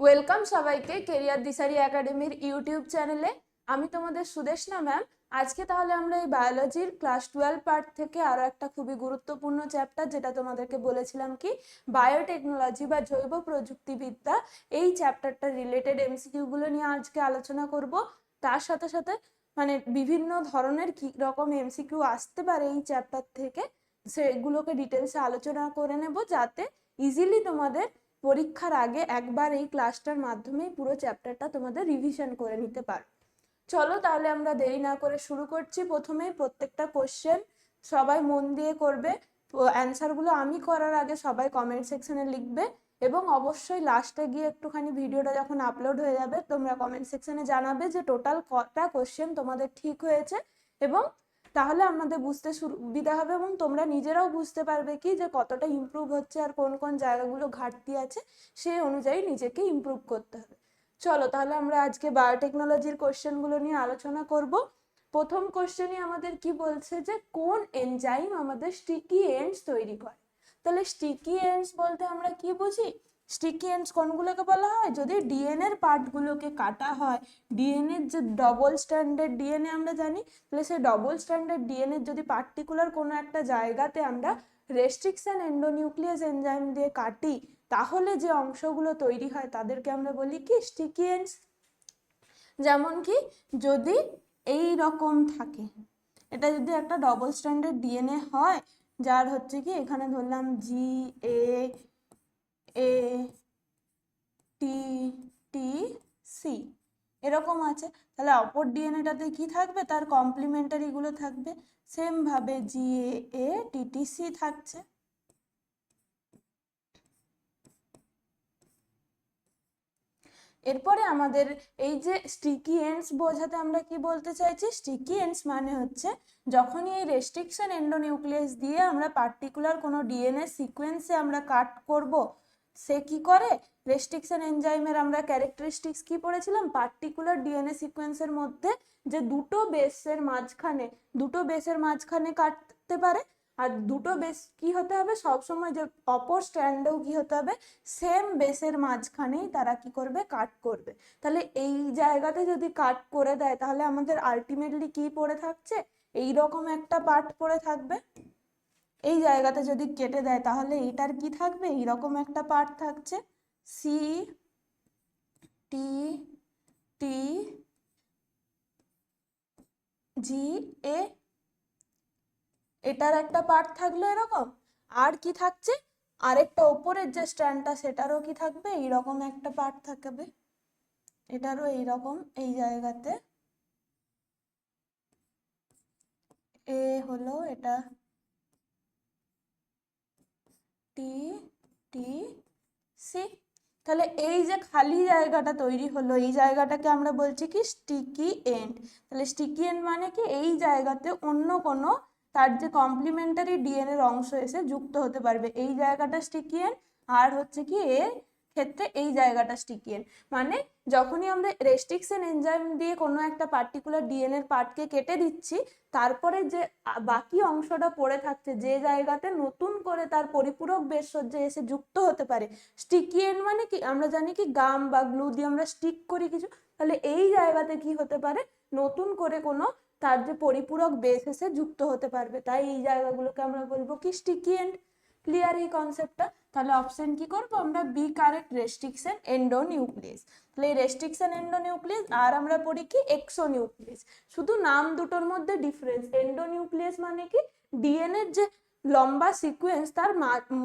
Welcome সবাইকে career দিশারি একাডেমির YouTube চ্যানেলে। আমি তোমাদের সুদেশনা ম্যাম। আজকে তাহলে আমরা এই বায়োলজির ক্লাস 12 পার্ট থেকে আরো একটা খুবই গুরুত্বপূর্ণ চ্যাপ্টার, যেটা তোমাদেরকে বলেছিলাম কি বায়োটেকনোলজি বা জৈব প্রযুক্তিবিদ্যা, এই চ্যাপ্টারটা রিলেটেড এমসিকিউ গুলো নিয়ে আজকে আলোচনা করব। তার সাথে সাথে বিভিন্ন ধরনের কি রকম এমসিকিউ আসতে পারে এই চ্যাপ্টার থেকে, সেগুলোকে ডিটেলসে আলোচনা করে নেব, যাতে ইজিলি তোমাদের পরীক্ষার আগে একবার এই ক্লাসটার মাধ্যমেই পুরো চ্যাপ্টারটা তোমাদের রিভিশন করে নিতে পারো। চলো তাহলে আমরা দেরি না করে শুরু করছি। প্রথমেই প্রত্যেকটা কোশ্চেন সবাই মন দিয়ে করবে। অ্যান্সারগুলো আমি করার আগে সবাই কমেন্ট সেকশনে লিখবে, এবং অবশ্যই লাস্টে গিয়ে একটুখানি ভিডিওটা যখন আপলোড হয়ে যাবে তোমরা কমেন্ট সেকশনে জানাবে যে টোটাল কটা কোশ্চেন তোমাদের ঠিক হয়েছে, এবং তাহলে আমাদের বুঝতে সুবিধা হবে এবং তোমরা নিজেরাও বুঝতে পারবে কি যে কতটা ইমপ্রুভ হচ্ছে আর কোন কোন জায়গাগুলো ঘাটতি আছে, সেই অনুযায়ী নিজেকে ইমপ্রুভ করতে হবে। চলো তাহলে আমরা আজকে বায়োটেকনোলজির কোশ্চেনগুলো নিয়ে আলোচনা করব। প্রথম কোশ্চেনই আমাদের কি বলছে যে কোন এনজাইম আমাদের স্টিকি এন্ডস তৈরি করে। তাহলে স্টিকি এন্ডস বলতে আমরা কি বুঝি? স্টিকি এন্ডস কোনগুলোকে বলা হয়? যদি ডিএনএ এর পার্টগুলোকে কাটা হয়, ডিএনএ যে ডবল স্ট্যান্ডার্ড ডিএনএ আমরা জানি, তাহলে সেই ডবল স্ট্যান্ডার্ড ডিএনএ যদি পার্টিকুলার কোনো একটা জায়গাতে আমরা রেস্ট্রিকশন এন্ডোনিউক্লিয়াস এনজাইম দিয়ে কাটি, তাহলে যে অংশগুলো তৈরি হয় তাদেরকে আমরা বলি কি স্টিকি এন্ডস। যেমন কি যদি এই রকম থাকে, এটা যদি একটা ডবল স্ট্যান্ডার্ড ডিএনএ হয়, যার হচ্ছে কি এখানে ধরলাম জি এ এ টি টি সি এরকম আছে, তাহলে অপর ডিএনএটাতে কি থাকবে? তার কমপ্লিমেন্টারি গুলো থাকবে। সেম ভাবে জি এ টি টি সি থাকছে। এরপরে আমাদের এই যে স্টিকি এন্ডস বোঝাতে আমরা কি বলতে চাইছি? স্টিকি এন্ডস মানে হচ্ছে যখনই এই রেস্ট্রিকশন এন্ডোনিউক্লিয়াস দিয়ে আমরা পার্টিকুলার কোনো ডিএনএ সিকোয়েন্সে আমরা কাট করব, সে কি করে? রেস্ট্রিকশন এনজাইমের আমরা ক্যারেক্টারিস্টিক্স কি পড়েছিলাম? পার্টিকুলার ডিএনএ সিকোয়েন্সের মধ্যে যে দুটো বেসের মাঝখানে কাটতে পারে, আর দুটো বেস কি হতে হবে সবসময়, যে অপর স্ট্র্যান্ডেও কি হতে হবে? সেম বেসের মাঝখানেই তারা কি করবে? কাট করবে। তাহলে এই জায়গাতে যদি কাট করে দেয়, তাহলে আমাদের আলটিমেটলি কি পড়ে থাকছে? এই রকম একটা পার্ট পড়ে থাকবে। এই জায়গাতে যদি কেটে দেয়, তাহলে এটার কি থাকবে? এইরকম একটা পার্ট থাকছে, সি টি টি জি এ, এটার একটা পার্ট থাকলো এরকম। আর কি থাকছে? আরেকটা ওপরের যে স্ট্যান্ডটা, সেটারও কি থাকবে? এইরকম একটা পার্ট থাকবে, এটারও এইরকম এই জায়গাতে এ হলো এটা টি টি সি। তাহলে এই যে খালি জায়গাটা তৈরি হলো, এই জায়গাটাকে আমরা বলছি কি স্টিকি এন্ড। তাহলে স্টিকি এন্ড মানে কি? এই জায়গাতে অন্য কোনো তার যে কমপ্লিমেন্টারি ডিএনএর অংশ এসে যুক্ত হতে পারবে, এই জায়গাটা স্টিকি এন্ড। আর হচ্ছে কি এর ক্ষেত্রে এই জায়গাটা স্টিকি এন্ড। মানে যখনই আমরা রেস্ট্রিকশন এনজাইম দিয়ে কোনো একটা পার্টিকুলার ডিএনএর পার্টকে কেটে দিচ্ছি, তারপরে যে বাকি অংশটা পড়ে থাকছে, যে জায়গাতে নতুন করে তার পরিপূরক বেশসজ্জা এসে যুক্ত হতে পারে। স্টিকি এন্ড মানে কি? আমরা জানি কি গাম বা গ্লু দিয়ে আমরা স্টিক করি কিছু, তাহলে এই জায়গাতে কি হতে পারে? নতুন করে কোনো তার যে পরিপূরক বেস এসে যুক্ত হতে পারবে, তাই এই জায়গাগুলোকে আমরা বলবো কি স্টিকি এন্ড। ক্লিয়ার এই কনসেপ্টটা? তাহলে অপশন কি করবো আমরা? B correct, restriction endonuclease. তাহলে এই রেস্ট্রিকশন এন্ডোনিউক্লিয়াস আর আমরা পড়ি কি এক্সোনিউক্লিয়াস। শুধু নাম দুটোর মধ্যে ডিফারেন্স। এন্ডোনিউক্লিয়াস মানে কি? ডিএনএ যে লম্বা সিকোয়েন্স, তার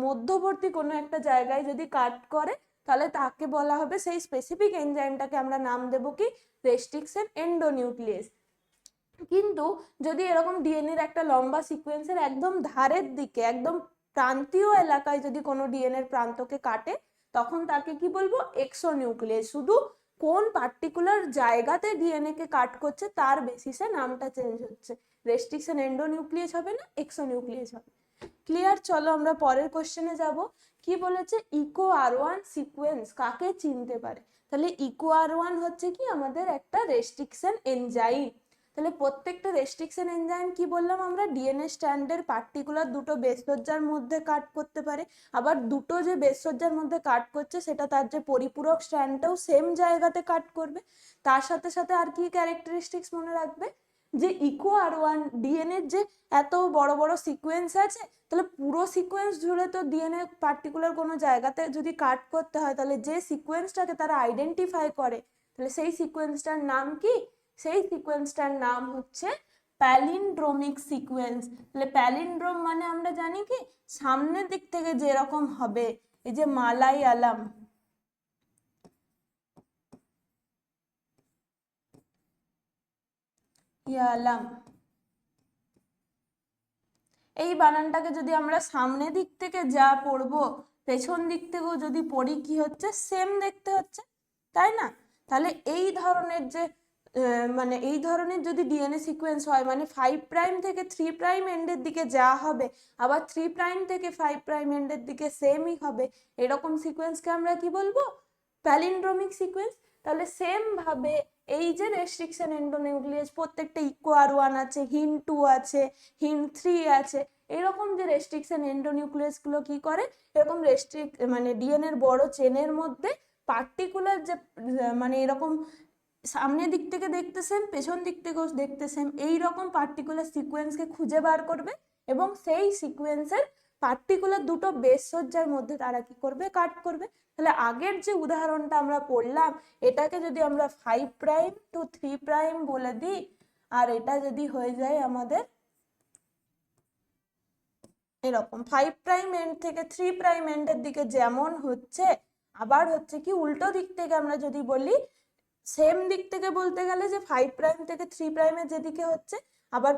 মধ্যবর্তী কোনো একটা জায়গায় যদি কাট করে, তাহলে তাকে বলা হবে, সেই স্পেসিফিক এনজাইমটাকে আমরা নাম দেব কি রেস্ট্রিকশন এন্ডোনিউক্লিয়াস। কিন্তু যদি এরকম ডিএনএ এর একটা লম্বা সিকোয়েন্সের একদম ধারের দিকে, একদম প্রান্তীয় এলাকায় যদি কোনো ডিএনএ এর প্রান্তকে কাটে, তখন তাকে কি বলবো? এক্সোনিউক্লিয়াস। শুধু কোন পার্টিকুলার জায়গাতে ডিএনএ কে কাট করছে তার বেসিসে নামটা চেঞ্জ হচ্ছে। রেস্ট্রিকশন এন্ডোনিউক্লিয়াস হবে না, এক্সোনিউক্লিয়াস হবে। ক্লিয়ার? চলো আমরা পরের কোশ্চেনে যাব। কি বলেছে? ইকো আর ওয়ান সিকোয়েন্স কাকে চিনতে পারে? তাহলে ইকো আর ওয়ান হচ্ছে কি আমাদের একটা রেস্ট্রিকশন এনজাইম। তাহলে প্রত্যেকটা রেস্ট্রিকশন এনজাইম কি বললাম আমরা, ডিএনএ স্ট্র্যান্ডের পার্টিকুলার দুটো বেস সজ্জার মধ্যে কাট করতে পারে, আবার দুটো যে বেস সজ্জার মধ্যে কাট করছে সেটা তার যে পরিপূরক স্ট্র্যান্ডটাও সেম জায়গাতে কাট করবে। তার সাথে সাথে আর কি ক্যারেক্টারিস্টিক্স মনে রাখবে, যে ইকো আর ওয়ান ডিএনএর যে এত বড় বড় সিকোয়েন্স আছে, তাহলে পুরো সিকোয়েন্স জুড়ে তো ডিএনএ পার্টিকুলার কোনো জায়গাতে যদি কাট করতে হয়, তাহলে যে সিকোয়েন্সটাকে তারা আইডেন্টিফাই করে, তাহলে সেই সিকোয়েন্সটার নাম কি, সেই সিকোয়েন্সটার নাম হচ্ছে প্যালিন্ড্রোমিক সিকোয়েন্স। তাহলে প্যালিন্ড্রোম মানে আমরা জানি কি, সামনের দিক থেকে যেরকম হবে, এই যে মালায়ালাম, ইয়ালাম, এই বানানটাকে যদি আমরা সামনে দিক থেকে যা পড়বো পেছন দিক থেকেও যদি পড়ি কি হচ্ছে, সেম দেখতে হচ্ছে, তাই না? তাহলে এই ধরনের যে মানে এই ধরনের যদি ডিএনএ সিকোয়েন্স হয়, মানে 5' থেকে 3' এন্ডের দিকে যা হবে, আবার 3' থেকে 5' এন্ডের দিকে সেমই হবে, এরকম সিকোয়েন্সকে আমরা কি বলবো, প্যালিন্ড্রোমিক সিকোয়েন্স। তাহলে সেম ভাবে এই যে রেস্ট্রিকশন এন্ডোনিউক্লিয়াস প্রত্যেকটা ইকো আর ওয়ান আছে, হিন 2 আছে, হিন 3 আছে, এরকম যে রেস্ট্রিকশন এন্ডোনিউক্লিয়াস গুলো কি করে, এরকম মানে ডিএনএর বড় চেনের মধ্যে পার্টিকুলার যে মানে এরকম সামনের দিক থেকে দেখতে সেম, পেছন দিক থেকেও দেখতে সেম, এইরকম পার্টিকুলার সিকোয়েন্সকে খুঁজে বার করবে এবং সেই সিকোয়েন্সের পার্টিকুলার দুটো বেস সজ্জার মধ্যে তারা কি করবে, কাট করবে। তাহলে আগের যে উদাহরণটা আমরা পড়লাম, এটাকে যদি আমরা 5' to 3' বলে দিই, আর এটা যদি হয়ে যায় আমাদের এরকম 5' এন্ড থেকে 3' এন্ডের দিকে যেমন হচ্ছে, আবার হচ্ছে কি উল্টো দিক থেকে আমরা যদি বলি, সেম দিক থেকে বলতে গেলে যে 5' থেকে 3' যেদিকে হচ্ছে, আবার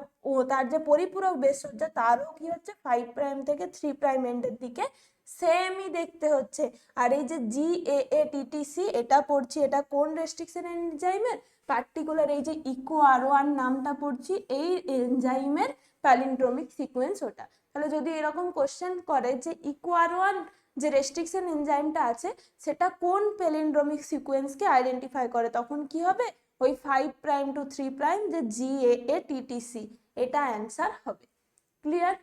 তার যে পরিপূরক বেস সজ্জা তারও কি হচ্ছে 5' থেকে 3' এন্ডের দিকে সেমই দেখতে হচ্ছে। আর এই যে GAATTC এটা পড়ছি, এটা কোন রেস্ট্রিকশন এনজাইমের, পার্টিকুলার এই যে ইকো আর ওয়ান নামটা পড়ছি, এই এনজাইমের প্যালিন্ড্রোমিক সিকোয়েন্স ওটা। তাহলে যদি এরকম কোশ্চেন করে যে ইকো আর ওয়ান যে রেস্ট্রিকশন এনজাইমটা আছে সেটা কোন প্যালিন্ড্রোমিক সিকোয়েন্সকে আইডেন্টিফাই করে, তখন কি হবে, ওই 5' to 3' যে GAATTC, এটা অ্যান্সার হবে। ক্লিয়ার?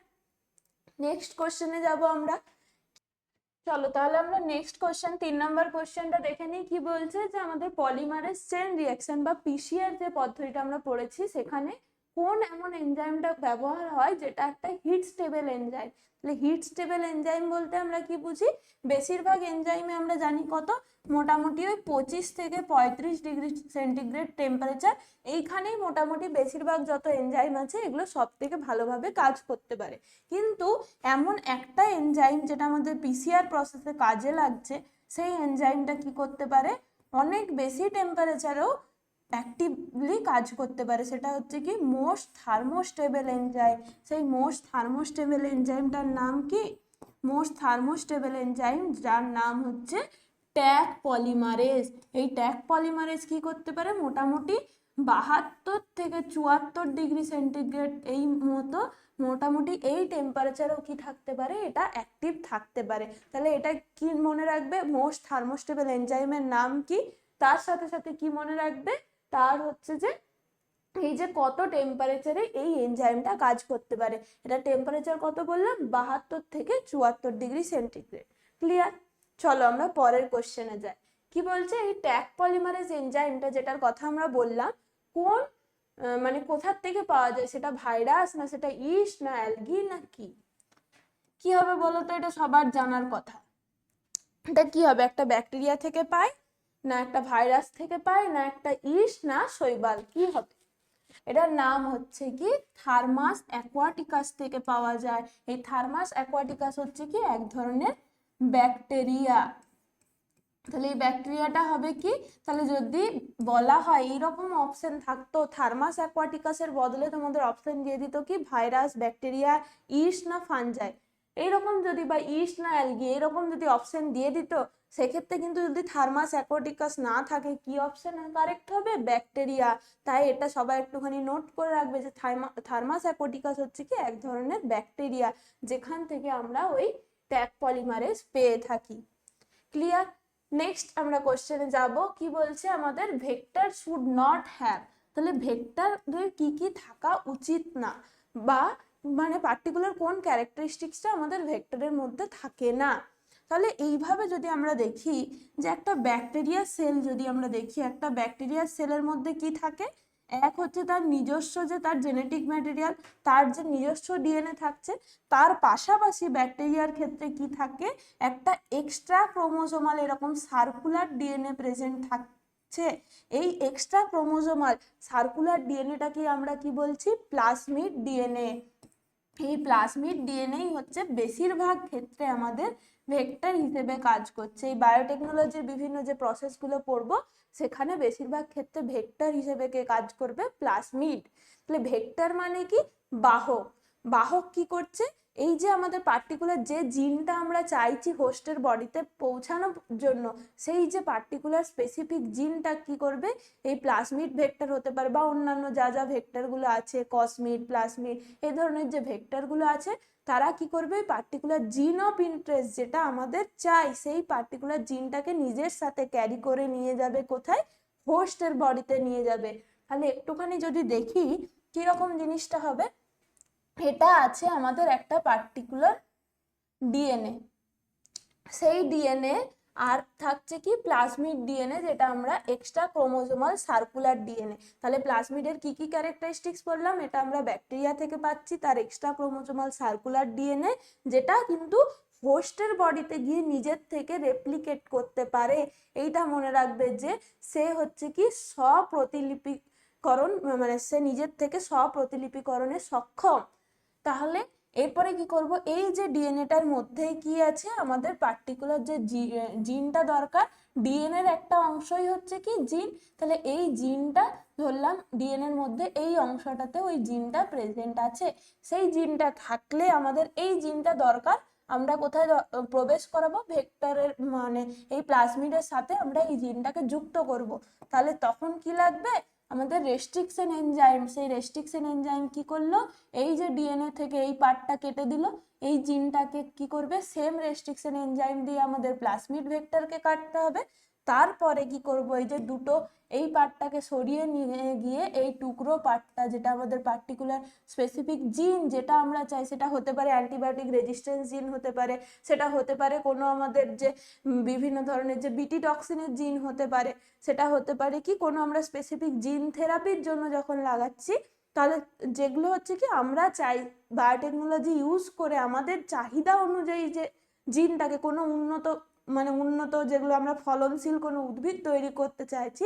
নেক্সট কোশ্চেনে যাব আমরা। চলো তাহলে আমরা নেক্সট কোশ্চেন 3 নম্বর কোশ্চেনটা দেখে নিই। কি বলছে যে আমাদের পলিমারেজ চেইন রিঅ্যাকশন বা পিসিআর যে পদ্ধতিটা আমরা পড়েছি, সেখানে কোন এমন এনজাইমটা ব্যবহার হয় যেটা একটা হিট স্টেবল এনজাইম। তাহলে হিট স্টেবল এনজাইম বলতে আমরা কি বুঝি, বেশিরভাগ এনজাইমে আমরা জানি কত, মোটামুটি ওই 25 থেকে 35 ডিগ্রি সেন্টিগ্রেড টেম্পারেচার, এইখানেই মোটামুটি বেশিরভাগ যত এনজাইম আছে এগুলো সব থেকে ভালোভাবে কাজ করতে পারে। কিন্তু এমন একটা এনজাইম যেটা আমাদের পিসিআর প্রসেসে কাজে লাগছে, সেই এনজাইমটা কি করতে পারে, অনেক বেশি টেম্পারেচারেও অ্যাক্টিভলি কাজ করতে পারে, সেটা হচ্ছে কি মোস্ট থার্মোস্টেবল এনজাইম। সেই মোস্ট থার্মোস্টেবল এনজাইমটার নাম কি, মোস্ট থার্মোস্টেবল এনজাইম যার নাম হচ্ছে ট্যাগ পলিমারেজ। এই ট্যাগ পলিমারেজ কি করতে পারে, মোটামুটি 72 থেকে 74 ডিগ্রি সেন্টিগ্রেড এই মতো মোটামুটি এই টেম্পারেচারও কি থাকতে পারে, এটা অ্যাক্টিভ থাকতে পারে। তাহলে এটা কি মনে রাখবে, মোস্ট থার্মোস্টেবল এনজাইমের নাম কি, তার সাথে সাথে কি মনে রাখবে, তার হচ্ছে যে এই যে কত টেম্পারেচারে এই এনজাইমটা কাজ করতে পারে। এটা টেম্পারেচার কত বললাম, 72 থেকে 74 ডিগ্রি সেন্টিগ্রেড। ক্লিয়ার? চলো আমরা পরের কোশ্চেনে যাই। কি বলছে, এই ট্যাগ পলিমারেজ এনজাইমটা যেটার কথা আমরা বললাম, কোন মানে কোথার থেকে পাওয়া যায়, সেটা ভাইরাস না সেটা ইস্ট না অ্যালগি না কি, কি হবে বলো তো, এটা সবার জানার কথা। এটা কি হবে, একটা ব্যাকটেরিয়া থেকে পায় না একটা ভাইরাস থেকে পায় না একটা ইস্ট না শৈবাল, কি হবে? এটার নাম হচ্ছে কি থার্মাস অ্যাকোয়াটিকাস থেকে পাওয়া যায়। এই থার্মাস অ্যাকোয়াটিকাস হচ্ছে কি এক ধরনের ব্যাকটেরিয়া। তাহলে এই ব্যাকটেরিয়াটা হবে কি, তাহলে যদি বলা হয় এইরকম অপশন থাকতো, থার্মাস অ্যাকোয়াটিকাসের বদলে তোমাদের অপশন দিয়ে দিত কি ভাইরাস, ব্যাকটেরিয়া, ইস্ট না ফানজাই, এইরকম যদি বা ইস্ট না অ্যালগি এরকম যদি অপশন দিয়ে দিত, সেক্ষেত্রে কিন্তু যদি থার্মাস অ্যাকোয়াটিকাস না থাকে কি অপশন কারেক্ট হবে, ব্যাকটেরিয়া। তাই এটা সবাই একটুখানি নোট করে রাখবে যে থার্মাস অ্যাকোয়াটিকাস হচ্ছে কি এক ধরনের ব্যাকটেরিয়া, যেখান থেকে আমরা ওই ট্যাগ পলিমারেজ পেয়ে থাকি। ক্লিয়ার? নেক্সট আমরা কোশ্চেনে যাব। কি বলছে আমাদের, ভেক্টর শুড নট হ্যাভ, তাহলে ভেক্টরের কি কি থাকা উচিত না, বা মানে পার্টিকুলার কোন ক্যারেক্টারিস্টিক্সটা আমাদের ভেক্টরের মধ্যে থাকে না। তাহলে এইভাবে যদি আমরা দেখি যে একটা ব্যাকটেরিয়া সেল যদি আমরা দেখি, একটা ব্যাকটেরিয়া সেলের মধ্যে কি থাকে, এক হচ্ছে তার নিজস্ব যে তার জেনেটিক ম্যাটেরিয়াল, তার যে নিজস্ব ডিএনএ থাকছে, তার পাশাপাশি ব্যাকটেরিয়ার ক্ষেত্রে কি থাকে, একটা এক্সট্রা ক্রোমোজোমাল এরকম সার্কুলার ডিএনএ প্রেজেন্ট থাকছে। এই এক্সট্রা ক্রোমোজোমাল সার্কুলার ডিএনএটাকে আমরা কি বলছি, প্লাজমিড ডিএনএ। এই প্লাজমিড ডিএনএ হচ্ছে বেশিরভাগ ক্ষেত্রে আমাদের ভেক্টর হিসেবে কাজ করছে। এই বায়োটেকনোলজির বিভিন্ন যে প্রসেসগুলো পড়বো সেখানে বেশিরভাগ ক্ষেত্রে ভেক্টর হিসেবে কে কাজ করবে, প্লাজমিড। তাহলে ভেক্টর মানে কি, বাহক। বাহক কি করছে, এই যে আমাদের পার্টিকুলার যে জিনটা আমরা চাইছি হোস্টের বডিতে পৌঁছানোর জন্য, সেই যে পার্টিকুলার স্পেসিফিক জিনটা কি করবে, এই প্লাজমিড ভেক্টর হতে পারে বা অন্যান্য যা যা ভেক্টরগুলো আছে, কসমিড, প্লাজমিড, এই ধরনের যে ভেক্টরগুলো আছে, তারা কি করবে, পার্টিকুলার জিন অফ ইন্টারেস্ট যেটা আমাদের চাই সেই পার্টিকুলার জিনটাকে নিজের সাথে ক্যারি করে নিয়ে যাবে কোথায়, হোস্টের বডিতে নিয়ে যাবে। তাহলে একটুখানি যদি দেখি কিরকম জিনিসটা হবে, এটা আছে আমাদের একটা পার্টিকুলার ডিএনএ, সেই ডিএনএ আর থাকছে কি প্লাজমিড ডিএনএ, যেটা আমরা এক্সট্রা ক্রোমোজোমাল সার্কুলার ডিএনএ। তাহলে প্লাজমিডের কি কি ক্যারেক্টারিস্টিক্স বললাম, এটা আমরা ব্যাকটেরিয়া থেকে পাচ্ছি, তার এক্সট্রা ক্রোমোজোমাল সার্কুলার ডিএনএ, যেটা কিন্তু হোস্টের বডিতে গিয়ে নিজের থেকে রেপ্লিকেট করতে পারে। এইটা মনে রাখবে যে সে হচ্ছে কি স্বপ্রতিলিপিকরণ, মানে সে নিজের থেকে স্বপ্রতিলিপিকরণে সক্ষম। তাহলে এরপরে কি করব, এই যে ডিএনএটার মধ্যে কি আছে, আমাদের পার্টিকুলার যে জিনটা দরকার, ডিএনএর একটা অংশই হচ্ছে কি জিন। তাহলে এই জিনটা ধরলাম ডিএনএর মধ্যে এই অংশটাতে ওই জিনটা প্রেজেন্ট আছে, সেই জিনটা থাকলে আমাদের এই জিনটা দরকার, আমরা কোথায় প্রবেশ করাবো, ভেক্টরের মানে এই প্লাজমিডের সাথে আমরা এই জিনটাকে যুক্ত করব। তাহলে তখন কি লাগবে, আমাদের রেস্ট্রিকশন এনজাইম। সেই রেস্ট্রিকশন এনজাইম কি করলো, এই যে ডিএনএ থেকে এই পার্টটা কেটে দিল, এই জিনটাকে কি করবে, সেম রেস্ট্রিকশন এনজাইম দিয়ে আমাদের প্লাজমিড ভেক্টরকে কাটতে হবে। তারপরে কি করব, এই যে দুটো এই পার্টটাকে সরিয়ে নিয়ে গিয়ে এই টুকরো পার্টটা, যেটা আমাদের পার্টিকুলার স্পেসিফিক জিন যেটা আমরা চাই, সেটা হতে পারে অ্যান্টিবায়োটিক রেজিস্ট্যান্স জিন হতে পারে, সেটা হতে পারে কোনো আমাদের যে বিভিন্ন ধরনের যে বিটি টক্সিনের জিন হতে পারে, সেটা হতে পারে কি কোনো আমরা স্পেসিফিক জিন থেরাপির জন্য যখন লাগাচ্ছি, তাহলে যেগুলো হচ্ছে কি আমরা চাই বায়োটেকনোলজি ইউজ করে আমাদের চাহিদা অনুযায়ী যে জিনটাকে কোনো উন্নত যেগুলো আমরা ফলনশীল কোনো উদ্ভিদ তৈরি করতে চাইছি,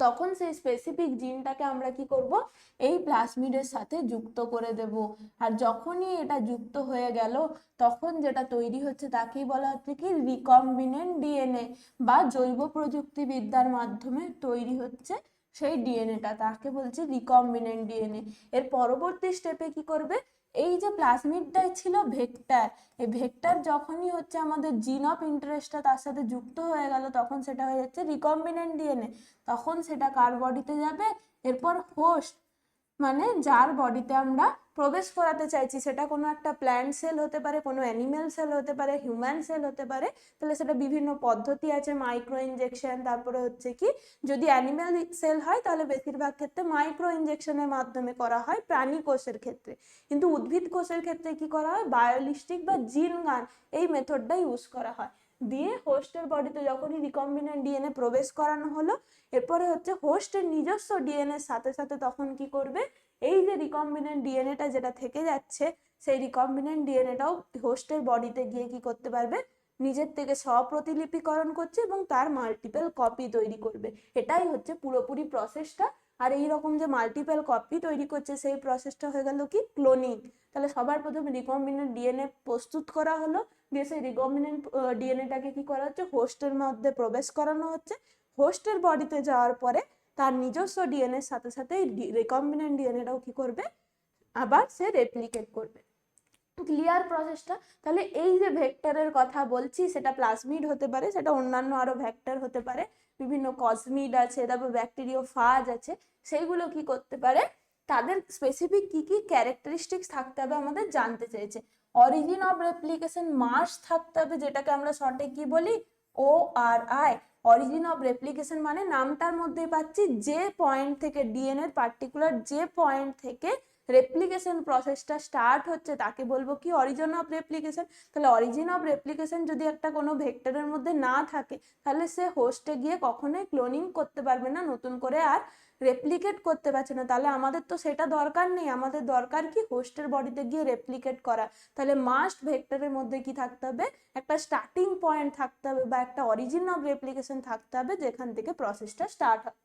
তখন সেই স্পেসিফিক জিনটাকে আমরা কি করব, এই প্লাজমিডের সাথে যুক্ত করে দেব। আর যখনই এটা যুক্ত হয়ে গেল, তখন যেটা তৈরি হচ্ছে তাকেই বলা হচ্ছে কি রিকম্বিনেন্ট ডিএনএ, বা জৈব প্রযুক্তিবিদ্যার মাধ্যমে তৈরি হচ্ছে সেই ডিএনএটা, তাকে বলছে রিকম্বিনেন্ট ডিএনএ। এর পরবর্তী স্টেপে কি করবে, এই যে প্লাজমিডটাই ছিল ভেক্টর, এই ভেক্টর যখনই হচ্ছে আমাদের জিন অফ ইন্টারেস্টটা তার সাথে যুক্ত হয়ে গেল, তখন সেটা হয়ে যাচ্ছে রিকম্বিনেন্ট ডিএনএ। তখন সেটা কার বডিতে যাবে, এরপর হোস্ট, মানে যার বডিতে আমরা প্রবেশ করাতে চাইছি, সেটা কোনো একটা প্ল্যান্ট সেল হতে পারে, কোনো অ্যানিমেল সেল হতে পারে, হিউম্যান সেল হতে পারে। তাহলে সেটা বিভিন্ন পদ্ধতি আছে, মাইক্রো ইনজেকশন, তারপরে হচ্ছে কি যদি অ্যানিমেল সেল হয় তাহলে বেশিরভাগ ক্ষেত্রে মাইক্রো ইনজেকশনের মাধ্যমে করা হয় প্রাণী কোষের ক্ষেত্রে। কিন্তু উদ্ভিদ কোষের ক্ষেত্রে কি করা হয়, বায়োলিস্টিক বা জিন গান এই মেথডটা ইউজ করা হয়। দিয়ে হোস্টের বডিতে যখনই রিকম্বিনেন্ট ডিএনএ প্রবেশ করানো হলো, এরপরে হচ্ছে হোস্টের নিজস্ব ডিএনএর সাথে সাথে তখন কি করবে, এই যে রিকম্বিনেন্ট ডিএনএটা যেটা থেকে যাচ্ছে, সেই রিকম্বিনেন্ট ডিএনএটাও হোস্টের বডিতে গিয়ে কি করতে পারবে, নিজের থেকে স্বপ্রতিলিপিকরণ করছে এবং তার মাল্টিপল কপি তৈরি করবে। এটাই হচ্ছে পুরোপুরি প্রসেসটা। আর এই রকম যে মাল্টিপল কপি তৈরি করছে, সেই প্রসেসটা হয়ে গেল কি ক্লোনিং। তাহলে সবার প্রথমে রিকম্বিনেন্ট ডিএনএ প্রস্তুত করা হলো, দিয়ে সেই রিকম্বিনেন্ট ডিএনএটাকে কি করা হচ্ছে, হোস্টের মধ্যে প্রবেশ করানো হচ্ছে। হোস্টের বডিতে যাওয়ার পরে তার নিজস্ব ডিএনএর সাথে সাথে রিকম্বিনেন্ট ডিএনএটাও কি করবে, আবার সে রেপ্লিকেট করবে। ক্লিয়ার প্রসেসটা? তাহলে এই যে ভেক্টরের কথা বলছি, সেটা প্লাজমিড হতে পারে, সেটা অন্যান্য আরো ভেক্টর হতে পারে, বিভিন্ন কসমিড আছে, তারপর ব্যাকটেরিওফাজ আছে, সেইগুলো কি করতে পারে, তাদের স্পেসিফিক কি কি ক্যারেক্টারিস্টিক্স থাকতে হবে আমাদের জানতে চেয়েছে। অরিজিন অফ রেপ্লিকেশন মাস থাকতে হবে, যেটাকে আমরা শর্টে কি বলি, ORI, অরিজিন অফ রেপ্লিকেশন মানে নামটার মধ্যে পাচ্ছি যে পয়েন্ট থেকে ডিএনএ এর পার্টিকুলার যে পয়েন্ট থেকে রেপ্লিকেশন প্রসেসটা স্টার্ট হচ্ছে তাকে বলবো কি অরিজিন অফ রেপ্লিকেশন। তাহলে অরিজিন অফ রেপ্লিকেশন যদি একটা কোনো ভেক্টরের মধ্যে না থাকে তাহলে সে হোস্টে গিয়ে কখনোই ক্লোনিং করতে পারবে না, নতুন করে আর রেপ্লিকেট করতে পারছে না। তাহলে আমাদের তো সেটা দরকার নেই, আমাদের দরকার কি হোস্টের বডিতে গিয়ে রেপ্লিকেট করা। তাহলে মাস্ট ভেক্টরের মধ্যে কি থাকতে হবে, একটা স্টার্টিং পয়েন্ট থাকতে হবে বা একটা অরিজিন অফ রেপ্লিকেশন থাকতে হবে যেখান থেকে প্রসেসটা স্টার্ট হয়।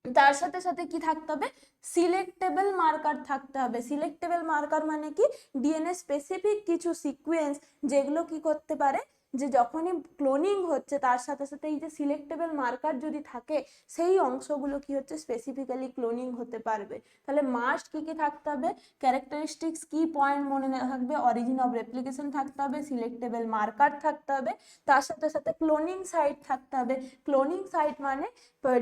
তার সাথে সাথে কি থাকতে হবে, সিলেক্টেবল মার্কার থাকতে হবে। সিলেক্টেবল মার্কার মানে কি, ডিএনএ স্পেসিফিক কিছু সিকোয়েন্স যেগুলো কি করতে পারে, যে যখনই ক্লোনিং হচ্ছে তার সাথে সাথে এই যে সিলেক্টেবল মার্কার যদি থাকে সেই অংশগুলো কি হচ্ছে স্পেসিফিক্যালি ক্লোনিং হতে পারবে। তাহলে মাস্ট কি কি থাকতে হবে, ক্যারেক্টারিস্টিক্স কি পয়েন্ট মনে থাকবে, অরিজিন অফ রেপ্লিকেশন থাকতে হবে, সিলেক্টেবল মার্কার থাকতে হবে, তার সাথে সাথে ক্লোনিং সাইট থাকতে হবে। ক্লোনিং সাইট মানে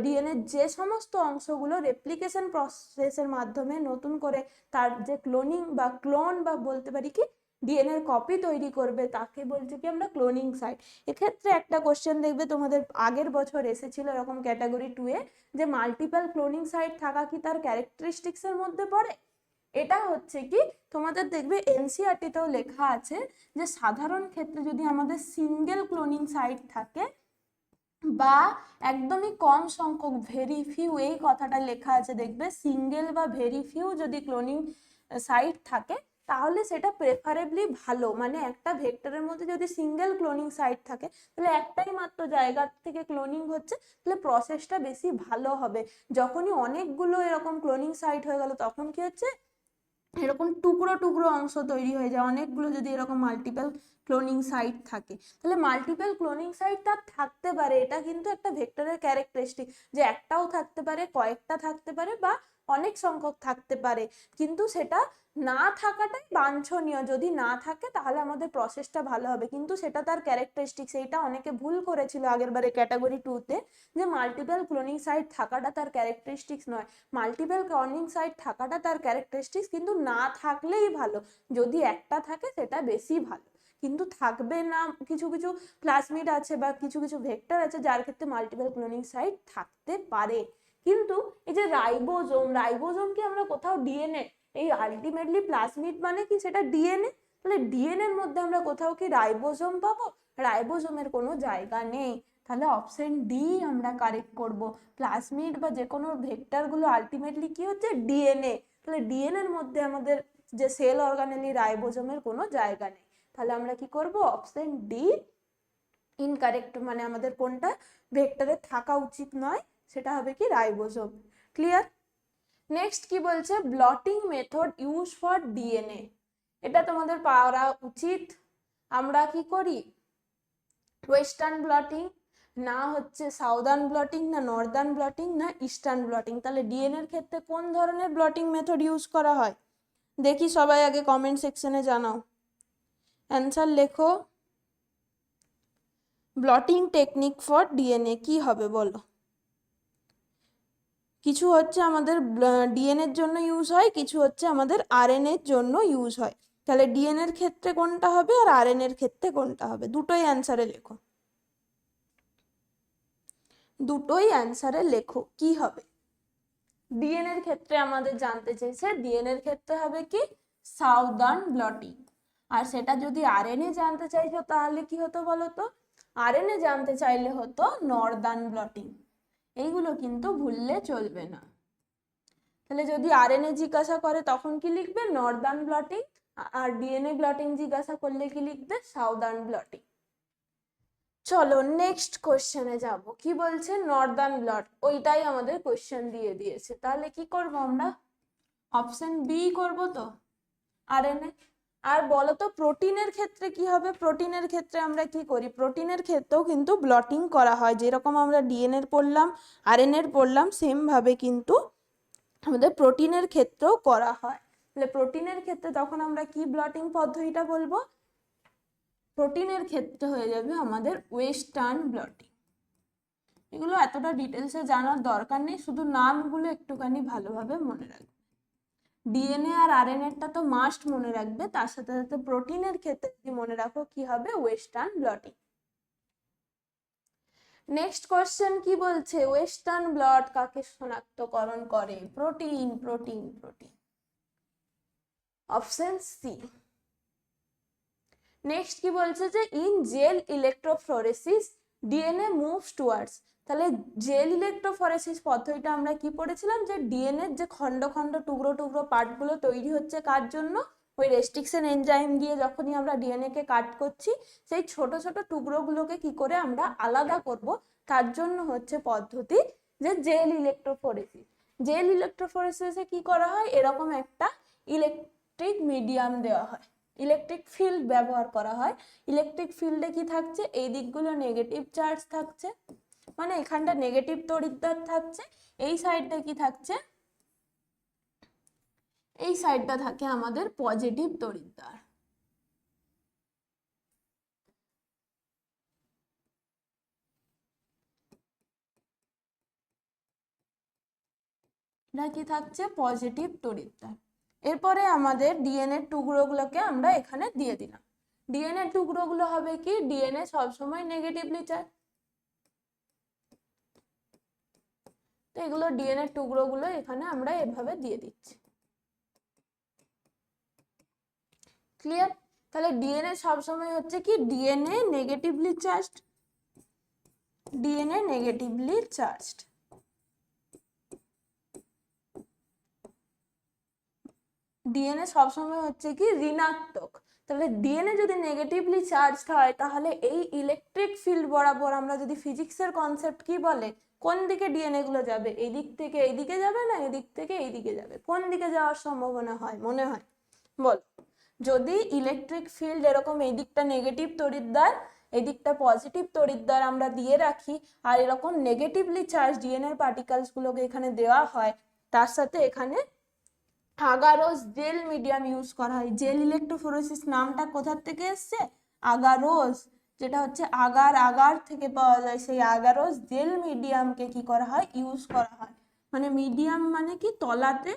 ডিএনএ যে সমস্ত অংশগুলো রেপ্লিকেশন প্রসেসের মাধ্যমে নতুন করে তার যে ক্লোনিং বা ক্লোন বা বলতে পারি কি ডিএনএ এর কপি তৈরি করবে তাকে বলছে কি আমরা ক্লোনিং সাইট। এক্ষেত্রে একটা কোশ্চেন দেখবে তোমাদের আগের বছর এসেছিল এরকম ক্যাটাগরি 2 এ, যে মাল্টিপল ক্লোনিং সাইট থাকা কি তার ক্যারেক্টারিস্টিক্স এর মধ্যে পড়ে। এটা হচ্ছে কি তোমাদের দেখবে এনসিইআরটি তেও লেখা আছে যে সাধারণ ক্ষেত্রে যদি আমাদের সিঙ্গেল ক্লোনিং সাইট থাকে বা একদমই কম সংখ্যক ভেরি ফিউ, এই কথাটা লেখা আছে দেখবে, সিঙ্গেল বা ভেরি ফিউ যদি ক্লোনিং সাইট থাকে তাহলে সেটা প্রেফারেবলি ভালো। মানে একটা ভেক্টরের মধ্যে যদি সিঙ্গেল ক্লোনিং সাইট থাকে তাহলে একটাই মাত্র জায়গা থেকে ক্লোনিং হচ্ছে, তাহলে প্রসেসটা বেশি ভালো হবে। যখনই অনেকগুলো এরকম ক্লোনিং সাইট হয়ে গেল তখন কি হচ্ছে এরকম টুকরো টুকরো অংশ তৈরি হয়ে যায়। অনেকগুলো যদি এরকম মাল্টিপল ক্লোনিং সাইট থাকে তাহলে মাল্টিপল ক্লোনিং সাইট তার থাকতে পারে, এটা কিন্তু একটা ভেক্টরের ক্যারেক্টারিস্টিক, যে একটাও থাকতে পারে, কয়েকটা থাকতে পারে বা অনেক সংখ্যক থাকতে পারে, কিন্তু সেটা না থাকাটাই বাঞ্ছনীয়। যদি না থাকে তাহলে আমাদের প্রসেসটা ভালো হবে, কিন্তু সেটা তার ক্যারেক্টারিস্টিক। সেইটা অনেকে ভুল করেছিল আগের বারে ক্যাটাগরি 2 তে, যে মাল্টিপল ক্লোনিং সাইট থাকাটা তার ক্যারেক্টারিস্টিক্স নয়। মাল্টিপল ক্লোনিং সাইট থাকাটা তার ক্যারেক্টারিস্টিক্স, কিন্তু না থাকলেই ভালো। যদি একটা থাকে সেটা বেশি ভালো, কিন্তু থাকবে না। কিছু কিছু প্লাজমিড আছে বা কিছু কিছু ভেক্টর আছে যার ক্ষেত্রে মাল্টিপল ক্লোনিং সাইট থাকতে পারে। কিন্তু এই যে রাইবোজোম, রাইবোজোম কি আমরা কোথাও ডিএনএ, এই আলটিমেটলি প্লাজমিড মানে কি সেটা ডিএনএ, তাহলে ডিএনএ এর মধ্যে আমরা কোথাও কি রাইবোজোম পাবো? রাইবোজোমের কোনো জায়গা নেই। তাহলে অপশন ডি আমরা কারেক্ট করব। প্লাজমিড বা যে কোনো ভেক্টর গুলো আলটিমেটলি কি হচ্ছে ডিএনএ, তাহলে ডিএনএ এর মধ্যে আমাদের যে সেল অর্গানেলি রাইবোজোমের কোনো জায়গা নেই। তাহলে আমরা কি করব, অপশন ডি ইনকারেক্ট, মানে আমাদের কোনটা ভেক্টরে থাকা উচিত নয় সেটা হবে কি রাইবোজোম। ক্লিয়ার? নেক্সট কি বলছে, bloating method use for DNA. এটা তোমাদের পাওয়া উচিত। আমরা কি করি, ওয়েস্টার্ন ব্লটিং, না হচ্ছে সাউদার্ন ব্লটিং, না নর্দার্ন ব্লটিং, না ইস্টার্ন ব্লটিং। তাহলে ডিএনএ এর ক্ষেত্রে কোন ধরনের ব্লটিং মেথড ইউজ করা হয় দেখি, সবাই আগে কমেন্ট সেকশনে জানাও, অ্যান্সার লেখো। ব্লটিং টেকনিক ফর ডিএনএ কি হবে বলো? কিছু হচ্ছে আমাদের ডিএনএ এর জন্য ইউজ হয়, কিছু হচ্ছে আমাদের আরএনএ এর জন্য ইউজ হয়। তাহলে ডিএনএ এর ক্ষেত্রে কোনটা হবে আর আরএনএ এর ক্ষেত্রে কোনটা হবে, দুটোই অ্যান্সারে লেখো। দুটোই অ্যান্সারে লেখো কি হবে। ডিএনএ এর ক্ষেত্রে আমাদের জানতে চাইছে, ডিএনএ এর ক্ষেত্রে হবে কি সাউদার্ন ব্লটিং। আর সেটা যদি আরএনএ জানতে চাইছো তাহলে কি হতো বলো তো, আরএনএ জানতে চাইলে হতো নর্দার্ন ব্লটিং। এইগুলো কিন্তু ভুললে চলবে না। তাহলে যদি আরএনএ জিজ্ঞাসা করে তখন কি লিখবে নর্দার্ন ব্লটিং, আর ডিএনএ ব্লটিং জিজ্ঞাসা করলে কি লিখবে সাউদার্ন ব্লটিং। চলো নেক্সট কোশ্চেনে যাব। কি বলছে, নর্দার্ন ব্লট, ওইটাই আমাদের কোশ্চেন দিয়ে দিয়েছে। তাহলে কি করব আমরা, অপশন বি করব তো, আরএনএ। আর বলো তো প্রোটিনের ক্ষেত্রে কি হবে? প্রোটিনের ক্ষেত্রে আমরা কি করি, প্রোটিনের ক্ষেত্রেও কিন্তু ব্লটিং করা হয়, যেরকম আমরা ডিএনএ পড়লাম আরএনএ পড়লাম সেম ভাবে কিন্তু আমাদের প্রোটিনের ক্ষেত্রেও করা হয়। তাহলে প্রোটিনের ক্ষেত্রে তখন আমরা কি ব্লটিং পদ্ধতিটা বলবো, প্রোটিনের ক্ষেত্রে হয়ে যাবে আমাদের ওয়েস্টার্ন ব্লটিং। এগুলো এতটা ডিটেলসে জানার দরকার নেই, শুধু নামগুলো একটুখানি ভালোভাবে মনে রাখবে। ডিএনএ আর আরএনএটা তো মাস্ট মনে রাখবে, তার সাথে সাথে প্রোটিনের ক্ষেত্রে যদি মনে রাখো কি হবে ওয়েস্টার্ন ব্লটিং। নেক্সট কোশ্চেন কি বলছে, ওয়েস্টার্ন ব্লট কাকে শনাক্তকরণ করে? Protein, protein, protein. Option C. Next কি বলছে যে in gel electrophoresis DNA moves towards. তাহলে জেল ইলেকট্রোফোরেসিস পদ্ধতিটা আমরা কি পড়েছিলাম, যে ডিএনএ যে খন্ড খন্ড টুকরো টুকরো পার্টগুলো তৈরি হচ্ছে কার জন্য, ওই রেস্ট্রিকশন এনজাইম দিয়ে যখনই আমরা ডিএনএ কে কাট করছি সেই ছোট ছোট টুকরোগুলোকে কি করে আমরা আলাদা করব, তার জন্য হচ্ছে পদ্ধতি যে জেল ইলেকট্রোফোরেসিস। জেল ইলেকট্রোফোরেসিসে কি করা হয়, এরকম একটা ইলেকট্রিক মিডিয়াম দেওয়া হয়, ইলেকট্রিক ফিল্ড ব্যবহার করা হয়। ইলেকট্রিক ফিল্ডে কি থাকছে, এই দিকগুলো নেগেটিভ চার্জ থাকছে, মানে এখানটা নেগেটিভ তড়িৎদ্বার থাকছে, এই সাইডটা কি থাকছে, এই সাইডটা থাকে আমাদের পজিটিভ তড়িৎদ্বার। এটা কি থাকছে, পজিটিভ তড়িৎদ্বার। এরপরে আমাদের ডিএনএ টুকরোগুলোকে আমরা এখানে দিয়ে দিলাম। ডিএনএ টুকরোগুলো হবে কি, ডিএনএ সবসময় নেগেটিভলি চার্জ, তো এগুলো ডিএনএ টুকরোগুলো এখানে আমরা এভাবে দিয়ে দিচ্ছি। ক্লিয়ার? তাহলে ডিএনএ সবসময় হচ্ছে কি, DNA negatively charged, DNA negatively charged. DNA সবসময় হচ্ছে কি ঋণাত্মক। তাহলে ডিএনএ যদি নেগেটিভলি চার্জড হয় তাহলে এই ইলেকট্রিক ফিল্ড বরাবর আমরা যদি ফিজিক্সের কনসেপ্ট কি বলে, কোন দিকে ডিএনএ গুলো যাবে, এই দিক থেকে এই দিকে যাবে না এদিক থেকে এই দিকে যাবে, কোন দিকে যাওয়ার সম্ভাবনা হয় মনে হয় বল? যদি ইলেকট্রিক ফিল্ড এরকম এই দিকটা নেগেটিভ তড়িৎদ্বার, এই দিকটা পজিটিভ তড়িৎদ্বার আমরা দিয়ে রাখি, আর এরকম নেগেটিভলি চার্জ ডিএনএ পার্টিকেলস গুলোকে এখানে দেওয়া হয়, তার সাথে এখানে আগারোস জেল মিডিয়াম ইউজ করা হয়। জেল ইলেকট্রোফোরেসিস নামটা কোথা থেকে এসছে, আগারোস, যেটা হচ্ছে আগার, আগার থেকে পাওয়া যায়, সেই আগারোস জেল মিডিয়ামকে কি করা হয়, ইউজ করা হয়। মানে মিডিয়াম মানে কি, তলাতে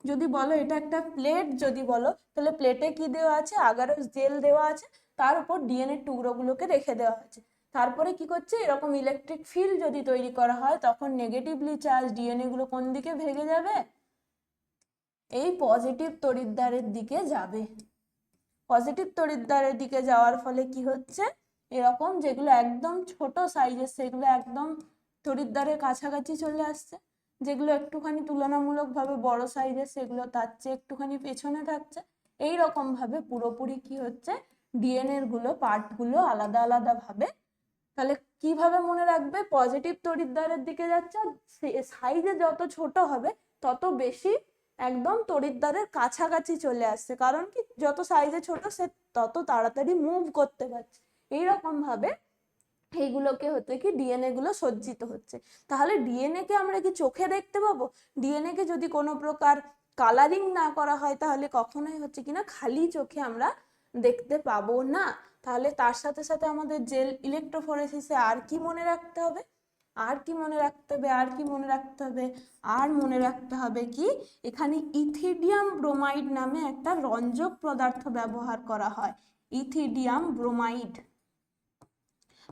যদি বলো এটা একটা প্লেট, যদি বলো তাহলে প্লেটে কি দেওয়া আছে, আগারোস জেল দেওয়া আছে, তার উপর ডিএনএ টুকরোগুলোকে রেখে দেওয়া আছে। তারপরে কি করছে, এরকম ইলেকট্রিক ফিল্ড যদি তৈরি করা হয় তখন নেগেটিভলি চার্জ ডিএনএ গুলো কোন দিকে ভেঙে যাবে, এই পজিটিভ তড়িৎদ্বারের দিকে যাবে। পজিটিভ তড়িৎদ্বারের দিকে যাওয়ার ফলে কি হচ্ছে, এরকম যেগুলো একদম ছোট সাইজের সেগুলো একদম তড়িৎদ্বারের কাছাকাছি চলে আসছে, যেগুলো একটুখানি তুলনামূলকভাবে বড় সাইজের সেগুলো তার চেয়ে একটুখানি পেছনে থাকছে। এই রকম ভাবে পুরোপুরি কি হচ্ছে, ডিএনএ গুলো পার্টগুলো আলাদা আলাদা ভাবে। তাহলে কিভাবে মনে রাখবে, পজিটিভ তড়িৎদ্বারের দিকে যাচ্ছে, সাইজে যত ছোট হবে তত বেশি একদম তড়িৎদ্বারের কাছাকাছি চলে আসছে, কারণ কি যত সাইজে ছোট সে তত তাড়াতাড়ি মুভ করতে পারছে। এইরকম ভাবে এইগুলোকে হচ্ছে কি ডিএনএ গুলো সজ্জিত হচ্ছে। তাহলে ডিএনএ কে আমরা কি চোখে দেখতে পাবো? ডিএনএ কে যদি কোনো প্রকার কালারিং না করা হয় তাহলে কখনোই হচ্ছে কিনা খালি চোখে আমরা দেখতে পাবো না। তাহলে তার সাথে সাথে আমাদের জেল ইলেকট্রোফোরেসিসে আর কি মনে রাখতে হবে, আর কি মনে রাখতে হবে, আর কি মনে রাখতে হবে, আর মনে রাখতে হবে কি, এখানে ইথিডিয়াম ব্রোমাইড নামে একটা রঞ্জক পদার্থ ব্যবহার করা হয়। ইথিডিয়াম ব্রোমাইড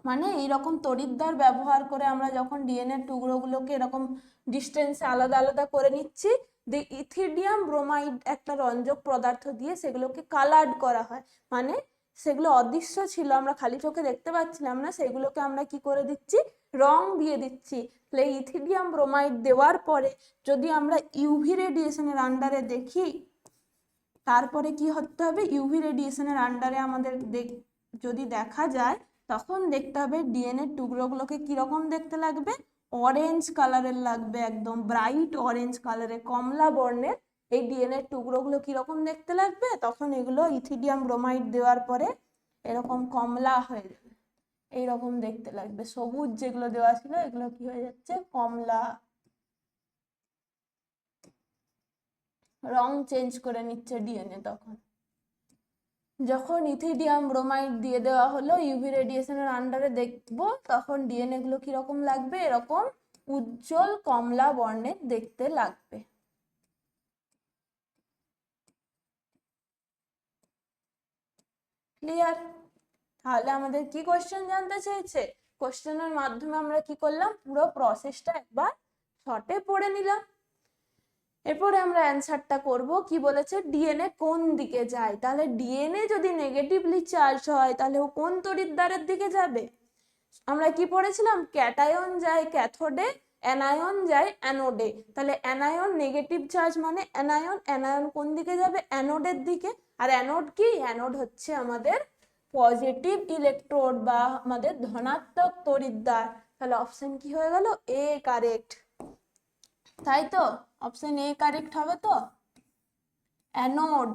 মানে এইরকম তড়িৎদ্বার ব্যবহার করে আমরা যখন ডিএনএ টুকরোগুলোকে এরকম ডিস্টেন্সে আলাদা আলাদা করে নিচ্ছি, ইথিডিয়াম ব্রোমাইড একটা রঞ্জক পদার্থ দিয়ে সেগুলোকে কালার্ড করা হয়। মানে সেগুলো অদৃশ্য ছিল, আমরা খালি চোখে দেখতে পাচ্ছিলাম না, সেগুলোকে আমরা কি করে দিচ্ছি, রং দিয়ে দিচ্ছি। তাহলে ইথিডিয়াম ব্রোমাইড দেওয়ার পরে যদি আমরা ইউভি রেডিয়েশনের আন্ডারে দেখি, তারপরে কি হতে হবে, ইউভি রেডিয়েশনের আন্ডারে আমাদের যদি দেখা যায় তখন দেখতে হবে ডিএনএ টুকরোগুলোকে কিরকম দেখতে লাগবে, অরেঞ্জ কালারের লাগবে, একদম ব্রাইট অরেঞ্জ কালারের, কমলা বর্ণের এই ডিএনএ টুকরোগুলো কিরকম দেখতে লাগবে, তখন এগুলো ইথিডিয়াম ব্রোমাইড দেওয়ার পরে এরকম কমলা হয়ে যাবে, এইরকম দেখতে লাগবে। সবুজ যেগুলো দেওয়া ছিল এগুলো কি হয়ে যাচ্ছে, কমলা, রং চেঞ্জ করে নিচ্ছে ডিএনএ। তখন যখন ইথিডিয়াম ব্রোমাইড দিয়ে দেওয়া হলো ইউভি রেডিয়েশনের আন্ডারে দেখবো, তখন ডিএনএ গুলো কিরকম লাগবে, এরকম উজ্জ্বল কমলা বর্ণের দেখতে লাগবে। ক্লিয়ার? তাহলে আমাদের কি কোশ্চেন জানতে চেয়েছে, কোশ্চেনের মাধ্যমে আমরা কি করলাম, পুরো প্রসেসটা একবার শর্টে পড়ে নিলাম। এরপরে আমরা অ্যান্সারটা করব। কি বলেছে, ডিএনএ কোন দিকে যায়, তাহলে ডিএনএ যদি নেগেটিভলি চার্জ হয় তাহলে ও কোন তড়িৎদ্বারের দিকে যাবে? আমরা কি পড়েছিলাম, ক্যাটায়ন যায় ক্যাথোডে, অ্যানায়ন যায় অ্যানোডে। তাহলে অ্যানায়ন নেগেটিভ চার্জ মানে অ্যানায়ন, অ্যানায়ন কোন দিকে যাবে, অ্যানোডের দিকে। আর অ্যানোড কি, অ্যানোড হচ্ছে আমাদের পজিটিভ ইলেকট্রোড বা আমাদের ধনাত্মক তড়িৎদ্বার। তাহলে অপশন কি হয়ে গেল, এ কারেক্ট, তাই তো? অপশন এ কারেক্ট হবে তো। অ্যানোড,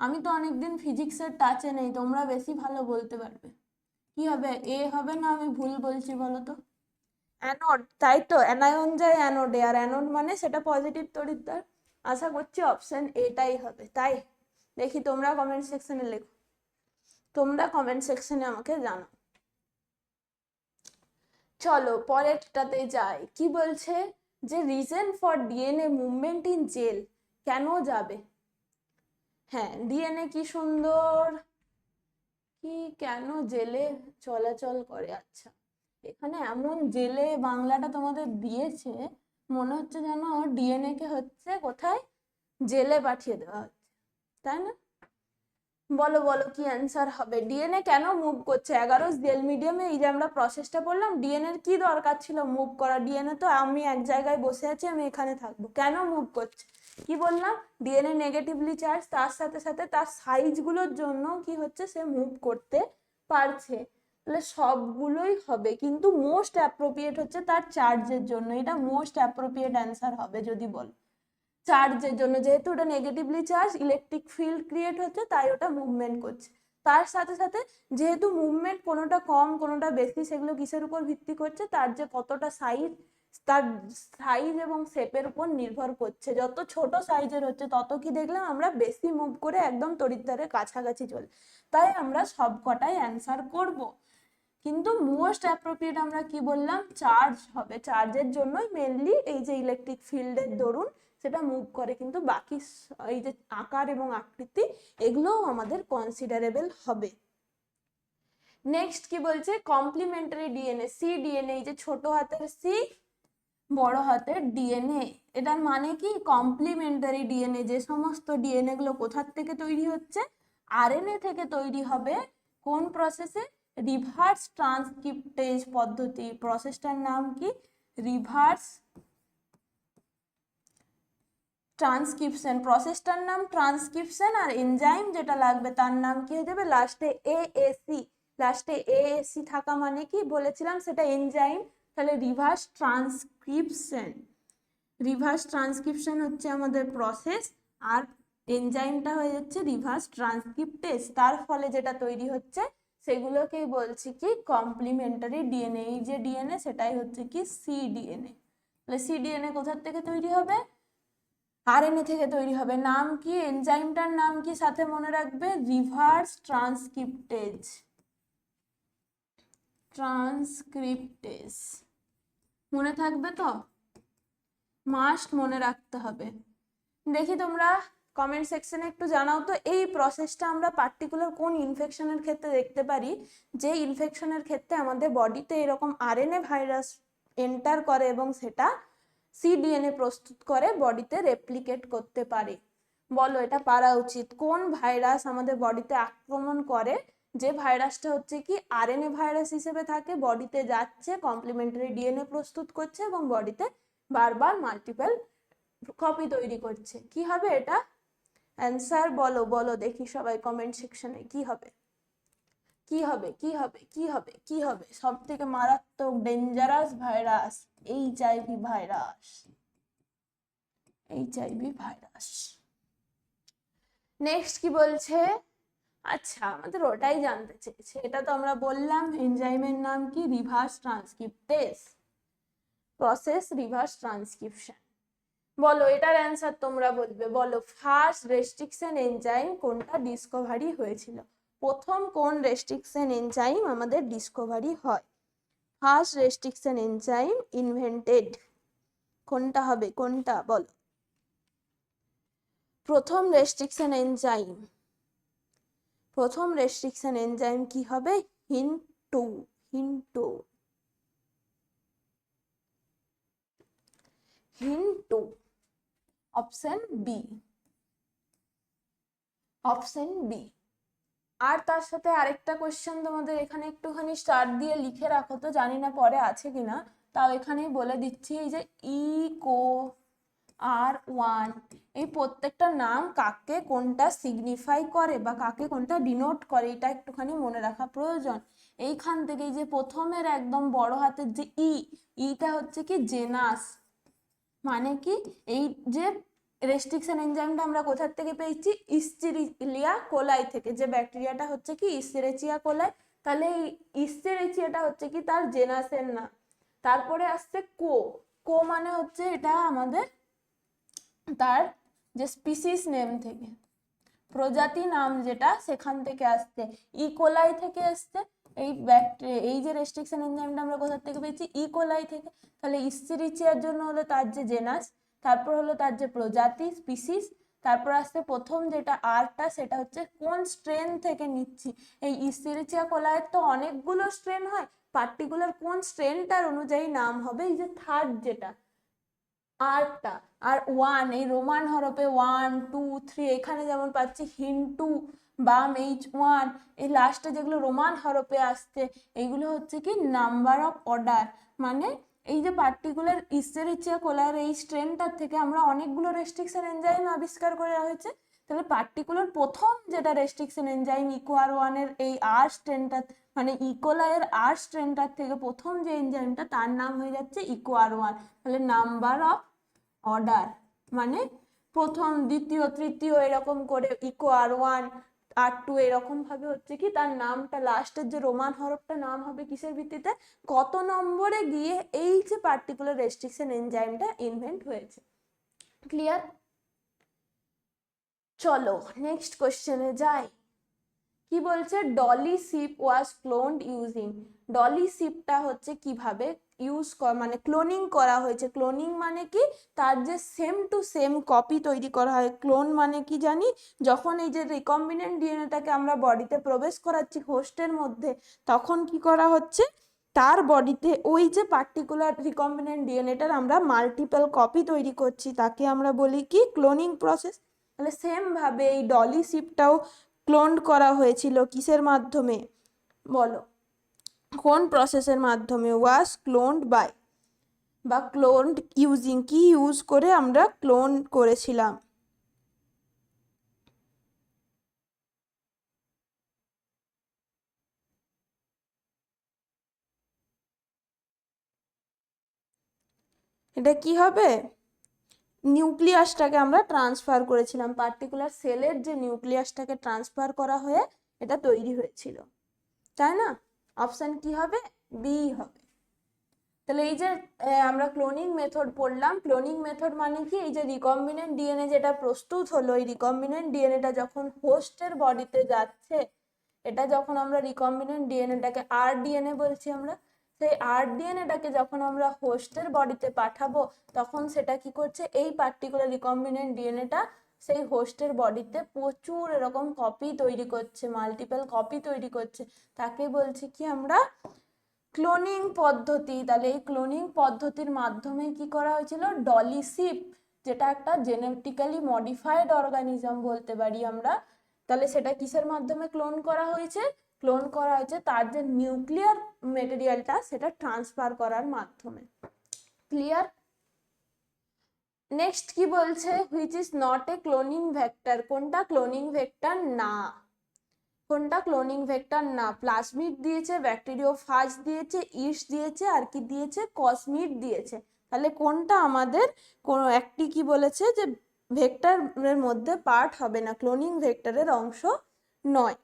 আমি তো অনেকদিন ফিজিক্সের টাচে নেই, তোমরা বেশি ভালো বলতে পারবে। কি হবে, এ হবে না আমি ভুল বলছি বলো তো? অ্যানোড, তাই তো, অ্যানায়ন যায় অ্যানোডে, আর অ্যানোড মানে সেটা পজিটিভ তড়িৎদ্বার। আশা করছি অপশন এটাই হবে, তাই? দেখি তোমরা কমেন্ট সেকশনে লেখো, তোমরা কমেন্ট সেকশনে আমাকে জানাও। চলো পরেরটাতে যাই। কি বলছে, যে reason for DNA movement in gel, কেন যাবে? হ্যাঁ, ডিএনএ কি সুন্দর, কি কেন জেলে চলাচল করে। আচ্ছা, এখানে এমন জেলে বাংলাটা তোমাদের দিয়েছে, মনে হচ্ছে যেন ডিএনএ কে হচ্ছে কোথায়, জেলে পাঠিয়ে দেওয়া হচ্ছে, তাই না? বলো বলো কি অ্যান্সার হবে, ডিএনএ কেন মুভ করছে? 11 জেল মিডিয়ামে এই যে আমরা প্রসেসটা পড়লাম, ডিএনএ এর কি দরকার ছিল মুভ করা? ডিএনএ তো আমি এক জায়গায় বসে আছি, আমি এখানে থাকবো, কেন মুভ করছে? কি বললাম, ডিএনএ নেগেটিভলি চার্জ, তার সাথে সাথে তার সাইজগুলোর জন্য কি হচ্ছে, সে মুভ করতে পারছে। তাহলে সবগুলোই হবে, কিন্তু মোস্ট অ্যাপ্রোপ্রিয়েট হচ্ছে তার চার্জের জন্য, এটা মোস্ট অ্যাপ্রোপ্রিয়েট অ্যান্সার হবে যদি বল। চার্জের জন্য, যেহেতু ওটা negatively charge, electric field create হচ্ছে, তাই ওটা মুভমেন্ট করছে। তার সাথে সাথে যেহেতু মুভমেন্ট কোনোটা কম কোনোটা বেশি, সেগুলো কিসের উপর ভিত্তি করছে, তার যে কতটা সাইজ, তার সাইজ এবং শেপের উপর নির্ভর করছে। যত ছোট সাইজের হচ্ছে তত কি দেখলাম আমরা বেশি মুভ করে একদম তড়িৎদ্বারের কাছাকাছি চলে, তাই আমরা সব কটাই অ্যান্সার করব। কিন্তু মোস্ট অ্যাপ্রোপ্রিয়েট আমরা কি বললাম, চার্জ হবে, চার্জের জন্যই মেনলি এই যে ইলেকট্রিক ফিল্ডের দরুন সেটা মুভ করে, কিন্তু বাকি এই যে আকার এবং আকৃতি এগুলোও আমাদের কনসিডারেবল হবে। নেক্সট কি বলছে, কমপ্লিমেন্টারি ডিএনএ, সি ডিএনএ, এই যে ছোট হাতের সি বড় হাতের ডিএনএ, এটার মানে কি, কমপ্লিমেন্টারি ডিএনএ। যে সমস্ত ডিএনএ গুলো কোথার থেকে তৈরি হচ্ছে, আরএনএ থেকে তৈরি হবে। কোন প্রসেসে, রিভার্স ট্রান্সক্রিপ্টেজ পদ্ধতি। প্রসেসটার নাম কি, রিভার্স ট্রান্সক্রিপশন, প্রসেসটার নাম ট্রান্সক্রিপশন। আর এনজাইম যেটা লাগবে তার নাম কি হয়ে যাবে, লাস্টে এএসি। লাস্টে এএসি থাকা মানে কি বলেছিলাম, সেটা এনজাইম। তাহলে রিভার্স ট্রান্সক্রিপশন, রিভার্স ট্রান্সক্রিপশন হচ্ছে আমাদের প্রসেস, আর এনজাইমটা হয়ে যাচ্ছে রিভার্স ট্রান্সক্রিপ্টেজ। তার ফলে যেটা তৈরি হচ্ছে সেগুলোকেই বলছি কি কমপ্লিমেন্টারি ডিএনএ। এই যে ডিএনএ সেটাই হচ্ছে কি সিডিএনএ। তাহলে সিডিএনএ কোথার থেকে তৈরি হবে, আরএনএ থেকে তৈরি হবে। নাম কি, এনজাইমটার নাম কি সাথে মনে রাখবে, রিভার্স ট্রান্সক্রিপ্টেজ, ট্রান্সক্রিপ্টেজ মনে থাকবে তো, মাস্ট মনে রাখতে হবে। দেখি তোমরা কমেন্ট সেকশনে একটু জানাও তো, এই প্রসেসটা আমরা পার্টিকুলার কোন ইনফেকশনের ক্ষেত্রে দেখতে পারি, যে ইনফেকশনের ক্ষেত্রে আমাদের বডিতে এরকম আরএনএ ভাইরাস এন্টার করে এবং সেটা সিডিএনএ প্রস্তুত করে বডিতে রেপ্লিকেট করতে পারে। বলো এটা পারা উচিত। কোন ভাইরাস আমাদের বডিতে আক্রমণ করে, যে ভাইরাসটা হচ্ছে কি আরএনএ ভাইরাস হিসেবে থাকে, বডিতে যাচ্ছে, কমপ্লিমেন্টারি ডিএনএ প্রস্তুত করছে এবং বডিতে বারবার মাল্টিপল কপি তৈরি করছে। কি হবে এটা, অ্যান্সার বলো বলো দেখি সবাই কমেন্ট সেকশনে, কি হবে কি হবে কি হবে কি হবে কি হবে? সব থেকে মারাত্মক dangerous virus HIV virus, HIV virus. Next কি বলছে, আচ্ছা আমাদের ওটাই জানতে চেয়েছে, এটা তো আমরা বললাম এনজাইমের নাম কি, reverse transcriptase, process reverse transcription. বলো এটার অ্যান্সার তোমরা বলবে, বলো ফার্স্ট রেস্ট্রিকশন এনজাইম কোনটা ডিসকভারি হয়েছিল? প্রথম কোন রেস্ট্রিকশন এনজাইম আমাদের ডিসকভারি হয়? ফার্স্ট রেস্ট্রিকশন এনজাইম ইনভেন্টেড কোনটা হবে, কোনটা বলো? প্রথম রেস্ট্রিকশন এনজাইম, প্রথম রেস্ট্রিকশন এনজাইম কি হবে, Hind two, Hind two, Hind two, option B, option B. আর তার সাথে আরেকটা কোশ্চেন তোমাদের এখানে একটুখানি স্টার দিয়ে লিখে রাখো, তো জানি না পরে আছে কিনা, তাও এখানেই বলে দিচ্ছি। এই যে ইকো আর ওয়ান, এই প্রত্যেকটা নাম কাকে কোনটা সিগনিফাই করে বা কাকে কোনটা ডিনোট করে, এটা একটুখানি মনে রাখা প্রয়োজন। এইখান থেকে যে প্রথমের একদম বড় হাতের যে ইটা হচ্ছে কি জেনাস, মানে কি এই যে রেস্ট্রিকশন এনজাইমটা আমরা কোথা থেকে পেয়েছি, ইস্চেরিচিয়া কোলাই থেকে, যে ব্যাকটেরিয়াটা হচ্ছে কি ইস্চেরিচিয়া কোলাই, তাহলে এই ইস্চেরিচিয়াটা হচ্ছে কি তার জেনাসের নাম। তারপরে আসছে কো, কো মানে হচ্ছে এটা আমাদের তার যে স্পিসিস নেম থেকে, প্রজাতি নাম যেটা সেখান থেকে আসছে, ইকোলাই থেকে আসছে। এই ব্যাকটেরিয়া এই যে রেস্ট্রিকশন এনজাইমটা আমরা কোথা থেকে পেয়েছি, ইকোলাই থেকে। তাহলে ইস্চেরিচিয়ার জন্য হলো তার যে জেনাস, তারপর হলো তার যে প্রজাতি স্পিসিস, তারপর আসছে প্রথম যেটা আরটা, সেটা হচ্ছে কোন স্ট্রেন থেকে নিচ্ছি। এই ইস্চেরিচিয়া কোলাইয়ের তো অনেকগুলো স্ট্রেন হয়, পার্টিকুলার কোন স্ট্রেনটার অনুযায়ী নাম হবে। এই যে থার্ড যেটা আরটা, আর ওয়ান, এই রোমান হরফে 1 2 3, এখানে যেমন পাচ্ছি হিন্টু, বাম H1, এই লাস্টে যেগুলো রোমান হরফে আসছে এইগুলো হচ্ছে কি নাম্বার অফ অর্ডার। মানে এই যে পার্টিকুলার ইস্চেরিচিয়া কোলার এই স্ট্রেনটার থেকে আমরা অনেকগুলো রেস্ট্রিকশন এনজাইম আবিষ্কার করা হয়েছে। তাহলে পার্টিকুলার প্রথম যেটা রেস্ট্রিকশন এনজাইম ইকোয়ার ওয়ানের এই আর স্ট্রেনটা, মানে ইকোলাইয়ের আর স্ট্রেনটার থেকে প্রথম যে এনজাইমটা তার নাম হয়ে যাচ্ছে ইকোয়ার ওয়ান। তাহলে নাম্বার অফ অর্ডার মানে প্রথম দ্বিতীয় তৃতীয় এরকম করে ইকো আর ওয়ান আর টু, এরকম ভাবে হচ্ছে কি তার নামটা লাস্টের যে রোমান হরফটা নাম হবে কিসের ভিত্তিতে, কত নম্বরে গিয়ে এই যে পার্টিকুলার রেস্ট্রিকশন এনজাইমটা ইনভেন্ট হয়েছে। ক্লিয়ার? চলো নেক্সট কোশ্চেনে যাই। কি বলছে, Dolly sheep was cloned using, Dolly শিপটা হচ্ছে কিভাবে ইউজ মানে ক্লোনিং করা হয়েছে। ক্লোনিং মানে কি, তার যে সেম টু সেম কপি তৈরি করা হয়। ক্লোন মানে কি জানি, যখন এই যে রিকম্বিনেন্ট ডিএনএটাকে আমরা বডিতে প্রবেশ করাচ্ছি হোস্টের মধ্যে, তখন কি করা হচ্ছে, তার বডিতে ওই যে পার্টিকুলার রিকম্বিনেন্ট ডিএনএটার আমরা মাল্টিপল কপি তৈরি করছি, তাকে আমরা বলি কি ক্লোনিং প্রসেস। তাহলে সেম ভাবে এই ডলি শিপটাও ক্লোন করা হয়েছিল কিসের মাধ্যমে বলো, কোন প্রসেসের মাধ্যমে, ওয়াজ ক্লোনড বাই বা ক্লোনড ইউজিং, কি ইউজ করে আমরা ক্লোন করেছিলাম। এটা কি হবে, নিউক্লিয়াসটাকে আমরা ট্রান্সফার করেছিলাম, পার্টিকুলার সেলের যে নিউক্লিয়াসটাকে ট্রান্সফার করা হয়ে এটা তৈরি হয়েছিল, তাই না? অপশন কি হবে, বি হবে। তাহলে এই যে আমরা ক্লোনিং মেথড পড়লাম, ক্লোনিং মেথড মানে কি, এই যে রিকম্বিনেন্ট ডিএনএ যেটা প্রস্তুত হলো, এই রিকম্বিনেন্ট ডিএনএটা যখন হোস্টের বডিতে যাচ্ছে, এটা যখন আমরা রিকম্বিনেন্ট ডিএনএটাকে আর ডিএনএ বলছি আমরা, সেই আর ডিএনএটাকে যখন আমরা হোস্টের বডিতে পাঠাবো, তখন সেটা কি করছে, এই পার্টিকুলার রিকম্বিনেন্ট ডিএনএটা সেই হোস্টের বডিতে প্রচুর এরকম কপি তৈরি করছে, মাল্টিপল কপি তৈরি করছে, তাকে বলছি কি আমরা ক্লোনিং পদ্ধতি। তাহলে এই ক্লোনিং পদ্ধতির মাধ্যমে কি করা হয়েছিল, ডলি শিপ, যেটা একটা জেনেটিক্যালি মডিফাইড অর্গানিজম বলতে পারি আমরা, তাহলে সেটা কিসের মাধ্যমে ক্লোন করা হয়েছে, ক্লোন করা হয়েছে তার যে নিউক্লিয়ার মেটেরিয়ালটা সেটা ট্রান্সফার করার মাধ্যমে। ক্লিয়ার? নেক্সট কি বলছে, which is not a cloning vector, কোনটা ক্লোনিং ভেক্টর না, কোনটা ক্লোনিং ভেক্টর না। প্লাজমিড দিয়েছে, ব্যাকটেরিওফাজ দিয়েছে, ইস্ট দিয়েছে, আর কি দিয়েছে, কসমিড দিয়েছে। তাহলে কোনটা আমাদের কোন একটি কি বলেছে যে ভেক্টরের মধ্যে পার্ট হবে না, ক্লোনিং ভেক্টরের অংশ নয়।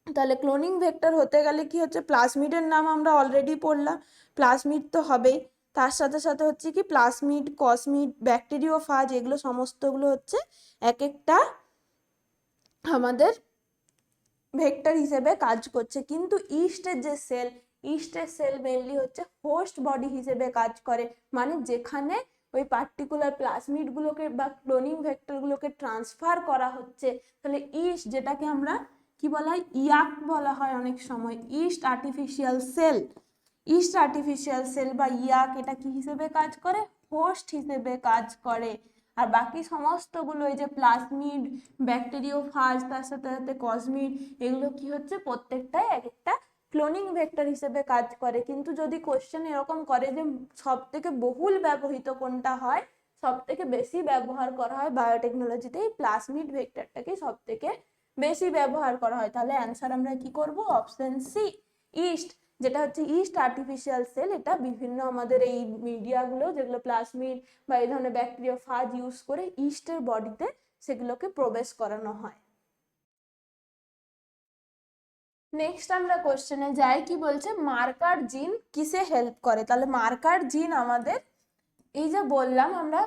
তাহলে ক্লোনিং ভেক্টর হতে গেলে কি হচ্ছে, প্লাজমিডের নাম আমরা অলরেডি পড়লাম, প্লাজমিড তো হবেই, তার সাথে সাথে হচ্ছে কি প্লাজমিড, কসমিড, ব্যাকটেরিওফাজ, এগুলো সমস্তগুলো হচ্ছে এক একটা আমাদের ভেক্টর হিসেবে কাজ করছে। কিন্তু ইস্টের যে সেল, ইস্টের সেল মেইনলি হচ্ছে হোস্ট বডি হিসেবে কাজ করে, মানে যেখানে ওই পার্টিকুলার প্লাজমিডগুলোকে বা ক্লোনিং ভেক্টরগুলোকে ট্রান্সফার করা হচ্ছে। তাহলে ইস্ট যেটাকে আমরা কি বলা হয়, ইয়াক বলা হয় অনেক সময়, yeast artificial cell. Yeast artificial cell বা ইয়াক এটা কি হিসেবে কাজ করে, হোস্ট হিসেবে কাজ করে। আর বাকি সমস্তগুলো এই যে প্লাজমিড, ব্যাকটেরিওফাজ, তার সাথে সাথে কসমিড, এগুলো কি হচ্ছে, প্রত্যেকটাই এক একটা ক্লোনিং ভেক্টর হিসেবে কাজ করে। কিন্তু যদি কোশ্চেন এরকম করে যে সব থেকে বহুল ব্যবহৃত কোনটা হয়, সব থেকে বেশি ব্যবহার করা হয় বায়োটেকনোলজিতে এই প্লাজমিড ভেক্টরটাকে সব থেকে বেশি ব্যবহার করা হয়, তাহলে অ্যান্সার আমরা কি করব, অপশন সি, ইস্ট, যেটা হচ্ছে ইস্ট আর্টিফিশিয়াল সেল। এটা বিভিন্ন আমাদের এই মিডিয়াগুলো যেগুলো প্লাজমিড বা এই ধরনের ব্যাকটেরিওফাজ ইউজ করে ইস্টের বডিতে সেগুলোকে প্রবেশ করানো হয়। নেক্সট আমরা কোশ্চেনে যাই, কি বলছে, মার্কার জিন কিসে হেল্প করে। তাহলে মার্কার জিন আমাদের এই যে বললাম আমরা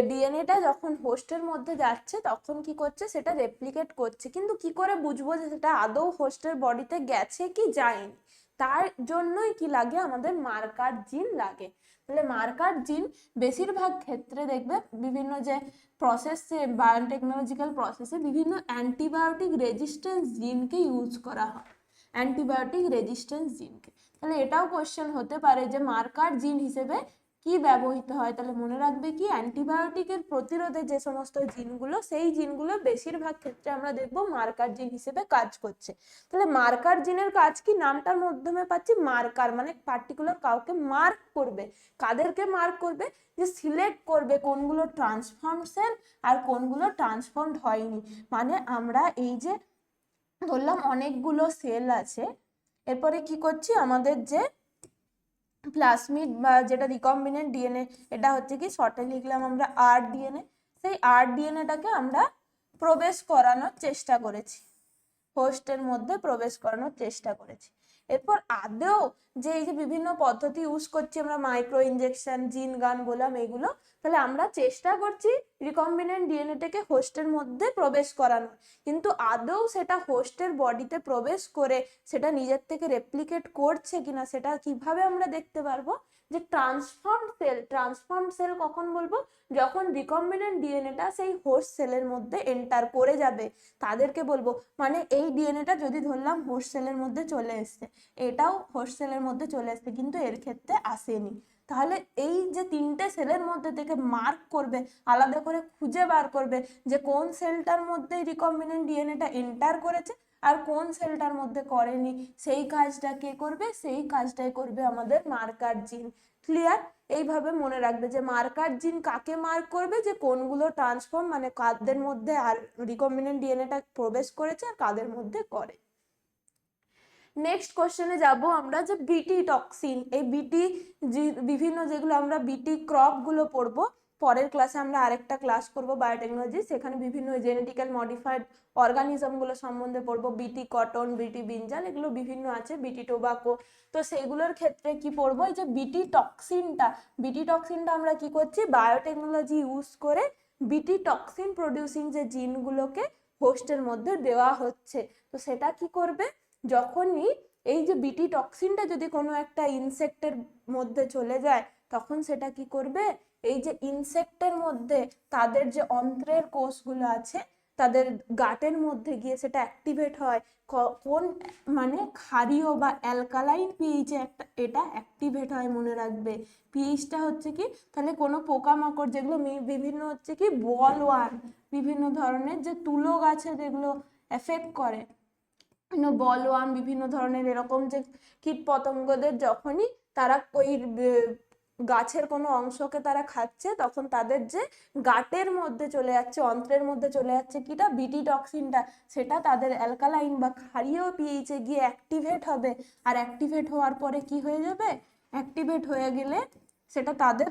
ডিএনএটা যখন হোস্টের মধ্যে যাচ্ছে তখন কি করছে, সেটা রেপ্লিকেট করছে, কিন্তু কি করে বুঝবো যে সেটা আদৌ হোস্টের বডিতে গেছে কি যায়নি, তার জন্যই কি লাগে, আমাদের মার্কার জিন লাগে। তাহলে মার্কার জিন বেশিরভাগ ক্ষেত্রে দেখবে বিভিন্ন যে প্রসেসে, বায়োটেকনোলজিক্যাল প্রসেসে বিভিন্ন অ্যান্টিবায়োটিক রেজিস্ট্যান্স জিনকে ইউজ করা হয়, অ্যান্টিবায়োটিক রেজিস্ট্যান্স জিনকে। তাহলে এটাও কোশ্চেন হতে পারে যে মার্কার জিন হিসেবে কি ব্যবহৃত হয়। তাহলে মনে রাখবে কি, অ্যান্টিবায়োটিকের প্রতিরোধে যে সমস্ত জিনগুলো, সেই জিনগুলো বেশিরভাগ ক্ষেত্রে আমরা দেখবো মার্কার জিন হিসেবে কাজ করছে। তাহলে মার্কার জিনের কাজ কি, নামটার মাধ্যমে পাচ্ছি, মার্কার মানে পার্টিকুলার কাউকে মার্ক করবে। কাদেরকে মার্ক করবে, যে সিলেক্ট করবে কোনগুলো ট্রান্সফর্ম সেল আর কোনগুলো ট্রান্সফর্মড হয়নি। মানে আমরা এই যে ধরলাম অনেকগুলো সেল আছে, এরপরে কি করছি, আমাদের যে প্লাজমিড বা যেটা রিকম্বিনেন্ট ডিএনএ, এটা হচ্ছে কি শর্টে লিখলাম আমরা আর ডিএনএ, সেই আর ডিএনএটাকে আমরা প্রবেশ করানোর চেষ্টা করেছি, হোস্টের মধ্যে প্রবেশ করানোর চেষ্টা করেছি। এরপর আদৌ যে এই যে বিভিন্ন পদ্ধতি ইউজ করছি আমরা, মাইক্রো ইনজেকশন, জিন গান বললাম এগুলো, তাহলে আমরা চেষ্টা করছি রিকম্বিনেন্ট ডিএনএটাকে হোস্টের মধ্যে প্রবেশ করানো, কিন্তু আদৌ সেটা হোস্টের বডিতে প্রবেশ করে সেটা নিজের থেকে রেপ্লিকেট করছে কিনা সেটা কিভাবে আমরা দেখতে পারবো, যে ট্রান্সফর্মড সেল কখন বলবো, যখন রিকম্বিনেন্ট ডিএনএটা সেই হোস্ট সেলের মধ্যে এন্টার করে যাবে, তাদেরকে বলবো। মানে এই ডিএনএটা যদি ধরলাম হোস্ট সেলের মধ্যে চলে এসছে, এটাও হোস্ট সেলের মধ্যে চলে এসছে, কিন্তু এর ক্ষেত্রে আসেনি, তাহলে এই যে তিনটে সেলের মধ্যে থেকে মার্ক করবে, আলাদা করে খুঁজে বার করবে যে কোন সেলটার মধ্যে রিকম্বিনেন্ট ডিএনএটা এন্টার করেছে আর কোন সেলটার মধ্যে করেনি, সেই কাজটা কে করবে, সেই কাজটাই করবে আমাদের মার্কার জিন। ক্লিয়ার? এইভাবে মনে রাখবে যে মার্কার জিন কাকে মার্ক করবে, যে কোনগুলো ট্রান্সফর্ম মানে কাদের মধ্যে আর রিকম্বিনেন্ট ডিএনএটা প্রবেশ করেছে আর কাদের মধ্যে করে। নেক্সট কোশ্চেনে যাব আমরা, যে বিটি টক্সিন, এই বিটি বিভিন্ন যেগুলো আমরা বিটি ক্রপ গুলো পড়বো, পরের ক্লাসে আমরা আরেকটা ক্লাস করব বায়োটেকনোলজি, সেখানে বিভিন্ন জেনেটিক্যাল মডিফাইড অর্গানিজম গুলো সম্বন্ধে পড়বো, বিটি কটন, বিটি ব্রিঞ্জাল, এগুলো বিভিন্ন আছে, বিটি টোবাকো, তো সেইগুলোর ক্ষেত্রে কি পড়বো, এই যে বিটি টক্সিনটা আমরা কি করছি, বায়োটেকনোলজি ইউজ করে বিটি টক্সিন প্রডিউসিং যে জিনগুলোকে হোস্টের মধ্যে দেওয়া হচ্ছে, তো সেটা কি করবে, যখনই এই যে বিটি টক্সিনটা যদি কোনো একটা ইনসেক্টের মধ্যে চলে যায়, তখন সেটা কি করবে, এই যে ইনসেক্টের মধ্যে তাদের যে অন্ত্রের কোষগুলো আছে তাদের গাটের মধ্যে গিয়ে সেটা অ্যাক্টিভেট হয়, কোন মানে ক্ষারীয় বা অ্যালকালাইন পিএইচে একটা এটা অ্যাক্টিভেট হয়, মনে রাখবে পিএইচটা হচ্ছে কি, তাহলে কোনো পোকামাকড় যেগুলো বিভিন্ন হচ্ছে কি বলওয়ার্ম, বিভিন্ন ধরনের যে তুলো গাছে যেগুলো এফেক্ট করে, বলওয়ার্ম, বিভিন্ন ধরনের এরকম যে কীট পতঙ্গদের যখনই তারা ওই গাছের কোনো অংশকে তারা খাচ্ছে, তখন তাদের যে গাটের মধ্যে চলে যাচ্ছে, অন্ত্রের মধ্যে চলে যাচ্ছে কিটা, বিটি টক্সিনটা, সেটা তাদের অ্যালকালাইন বা ক্ষারীয় পিএইচে গিয়ে অ্যাক্টিভেট হবে, আর অ্যাক্টিভেট হওয়ার পরে কি হয়ে যাবে, অ্যাক্টিভেট হয়ে গেলে সেটা তাদের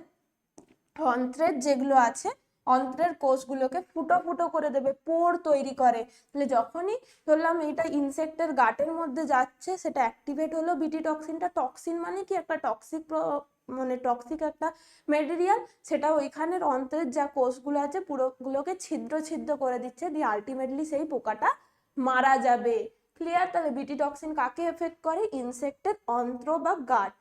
অন্ত্রের যেগুলো আছে অন্ত্রের কোষগুলোকে ফুটো ফুটো করে দেবে, পোর তৈরি করে। তাহলে যখনই ধরলাম এটা ইনসেক্টের গাটের মধ্যে যাচ্ছে, সেটা অ্যাক্টিভেট হলো বিটি টক্সিনটা, টক্সিন মানে কি একটা টক্সিক একটা মেটেরিয়াল, সেটা ওইখানের অন্ত্রের যা কোষগুলো আছে পুরোগুলোকে ছিদ্র ছিদ্র করে দিচ্ছে, দিয়ে আলটিমেটলি সেই পোকাটা মারা যাবে। ক্লিয়ার? তাহলে বিটি টক্সিন কাকে এফেক্ট করে, ইনসেক্টের অন্ত্র বা গাট।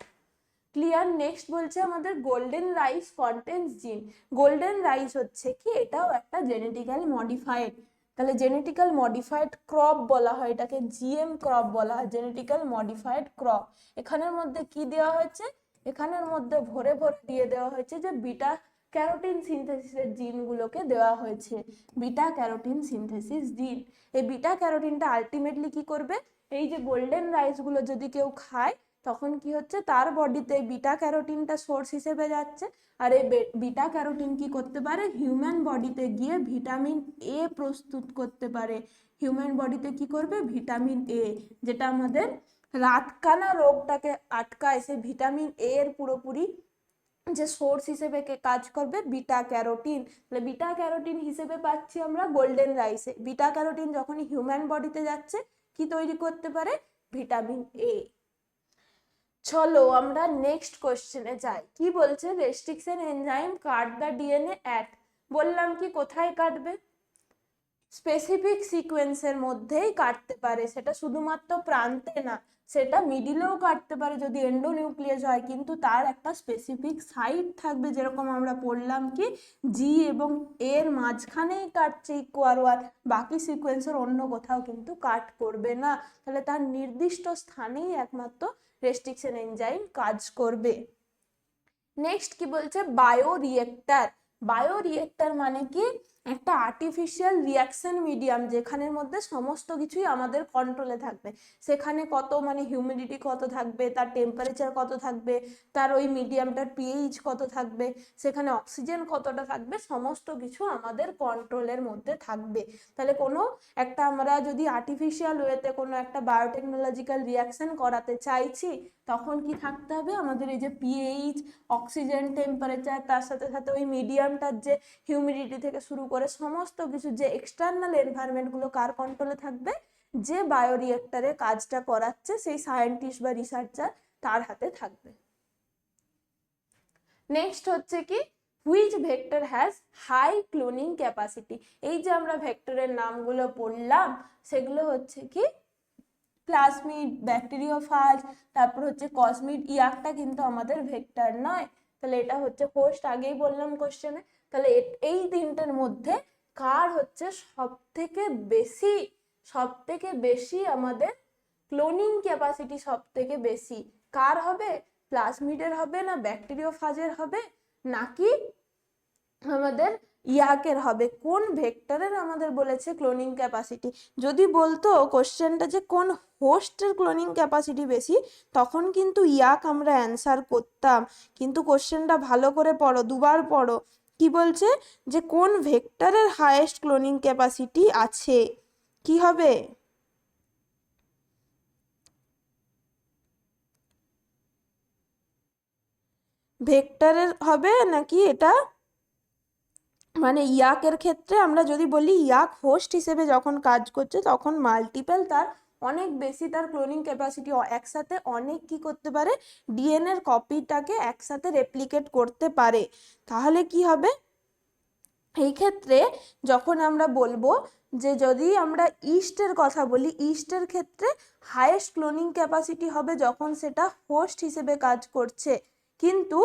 ক্লিয়ার? নেক্সট বলছে আমাদের গোল্ডেন রাইস কন্টেন্টস জিন। গোল্ডেন রাইস হচ্ছে কি, এটাও একটা জেনেটিক্যালি মডিফাইড তাহলে জেনেটিক্যাল মডিফাইড ক্রপ বলা হয়, এটাকে জিএম ক্রপ বলা হয়, জেনেটিক্যাল মডিফাইড ক্রপ। এখানের মধ্যে কি দেওয়া হয়েছে, এখানের মধ্যে ভরে ভরে দিয়ে দেওয়া হয়েছে যে বিটা ক্যারোটিন সিনথেসিসের জিনগুলোকে দেওয়া হয়েছে, বিটা ক্যারোটিন সিনথেসিস জিন। এই বিটা ক্যারোটিনটা আলটিমেটলি কি করবে, এই যে গোল্ডেন রাইসগুলো যদি কেউ খায় তখন কি হচ্ছে, তার বডিতে বিটা ক্যারোটিনটা সোর্স হিসেবে যাচ্ছে, আর এই বিটা ক্যারোটিন কি করতে পারে, হিউম্যান বডিতে গিয়ে ভিটামিন এ প্রস্তুত করতে পারে। হিউম্যান বডিতে কি করবে, ভিটামিন এ, যেটা আমাদের রাতকানা রোগটাকে আটকায়। সে ভিটামিন এ এর পুরোপুরি যে সোর্স হিসেবে কাজ করবে বিটা ক্যারোটিন। তাহলে বিটা ক্যারোটিন হিসেবে পাচ্ছি আমরা গোল্ডেন রাইসে। বিটা ক্যারোটিন যখন হিউম্যান বডিতে যাচ্ছে কি তৈরি করতে পারে, ভিটামিন এ। চলো আমরা নেক্সট কোশ্চেনে যাই। কি বলছে, restriction enzyme cut the DNA at. বললাম কি কোথায় কাটবে, স্পেসিফিক সিকোয়েন্সের মধ্যেই কাটতে পারে, সেটা শুধুমাত্র প্রান্তে না, সেটা মিডিলেও কাটতে পারে যদি এন্ডোনিউক্লিয়াস হয়, কিন্তু তার একটা স্পেসিফিক সাইট থাকবে, যেরকম আমরা পড়লাম কি জি এবং এর মাঝখানেই কাটছে ইকুয়ার ওয়ান, বাকি সিকোয়েন্সের অন্য কোথাও কিন্তু কাট করবে না। তাহলে তার নির্দিষ্ট স্থানেই একমাত্র রেস্ট্রিকশন এনজাইম কাজ করবে। নেক্সট কি বলছে, বায়ো রিয়েক্টার। বায়ো রিয়েক্টার মানে কি, একটা আর্টিফিশিয়াল রিয়াকশন মিডিয়াম, যেখানের মধ্যে সমস্ত কিছুই আমাদের কন্ট্রোলে থাকবে। সেখানে কত মানে হিউমিডিটি কত থাকবে, তার টেম্পারেচার কত থাকবে, তার ওই মিডিয়ামটার পিএইচ কত থাকবে, সেখানে অক্সিজেন কতটা থাকবে, সমস্ত কিছু আমাদের কন্ট্রোলের মধ্যে থাকবে। তাহলে কোনো একটা আমরা যদি আর্টিফিশিয়াল ওয়েতে কোনো একটা বায়োটেকনোলজিক্যাল রিয়াকশন করাতে চাইছি, তখন কি থাকতে হবে, আমাদের এই যে পিএইচ, অক্সিজেন, টেম্পারেচার, তার সাথে সাথে ওই মিডিয়ামটার যে হিউমিডিটি থেকে শুরু করে সমস্ত কিছু, যে এক্সটার্নাল এনভায়রনমেন্টগুলো কার কন্ট্রোলে থাকবে, যে বায়োরিয়েক্টরে কাজটা করাচ্ছে সেই সায়েন্টিস্ট বা রিসার্চার, তার হাতে থাকবে। নেক্সট হচ্ছে কি, which vector has high cloning capacity. এই যে আমরা ভেক্টরের নামগুলো পড়লাম, সেগুলো হচ্ছে কি প্লাজমিড, ব্যাকটেরিওফাজ, তারপর হচ্ছে কসমিড। ইয়াকটা কিন্তু আমাদের ভেক্টর নয়, তাহলে এটা হচ্ছে হোস্ট, আগেই বললাম কোশ্চেনে। তাহলে এই তিনটের মধ্যে কার হচ্ছে সব থেকে বেশি আমাদের ক্লোনিং ক্যাপাসিটি সব থেকে বেশি, কার হবে, প্লাজমিডের হবে না ব্যাকটেরিওফাজের হবে নাকি আমাদের ইয়াকের হবে, কোন ভেক্টরের আমাদের বলেছে ক্লোনিং ক্যাপাসিটি। যদি বলতো কোশ্চেনটা যে কোন হোস্টের ক্লোনিং ক্যাপাসিটি বেশি, তখন কিন্তু ইয়াক আমরা অ্যান্সার করতাম, কিন্তু কোশ্চেনটা ভালো করে পড়ো, দুবার পড়ো। কি বলছে, যে কোন ভেক্টরের হাইয়েস্ট ক্লোনিং ক্যাপাসিটি আছে, কি হবে, ভেক্টরের হবে নাকি এটা, মানে ইয়াকের ক্ষেত্রে আমরা যদি বলি ইয়াক হোস্ট হিসেবে যখন কাজ করছে তখন মাল্টিপল, তার অনেক বেশি তার ক্লোনিং ক্যাপাসিটি, একসাথে অনেক কি করতে পারে, ডিএনএর কপিটাকে একসাথে রেপ্লিকেট করতে পারে। তাহলে কি হবে, এই ক্ষেত্রে যখন আমরা বলবো যে যদি আমরা ইস্টের কথা বলি, ইস্টের ক্ষেত্রে হাইয়েস্ট ক্লোনিং ক্যাপাসিটি হবে যখন সেটা হোস্ট হিসেবে কাজ করছে। কিন্তু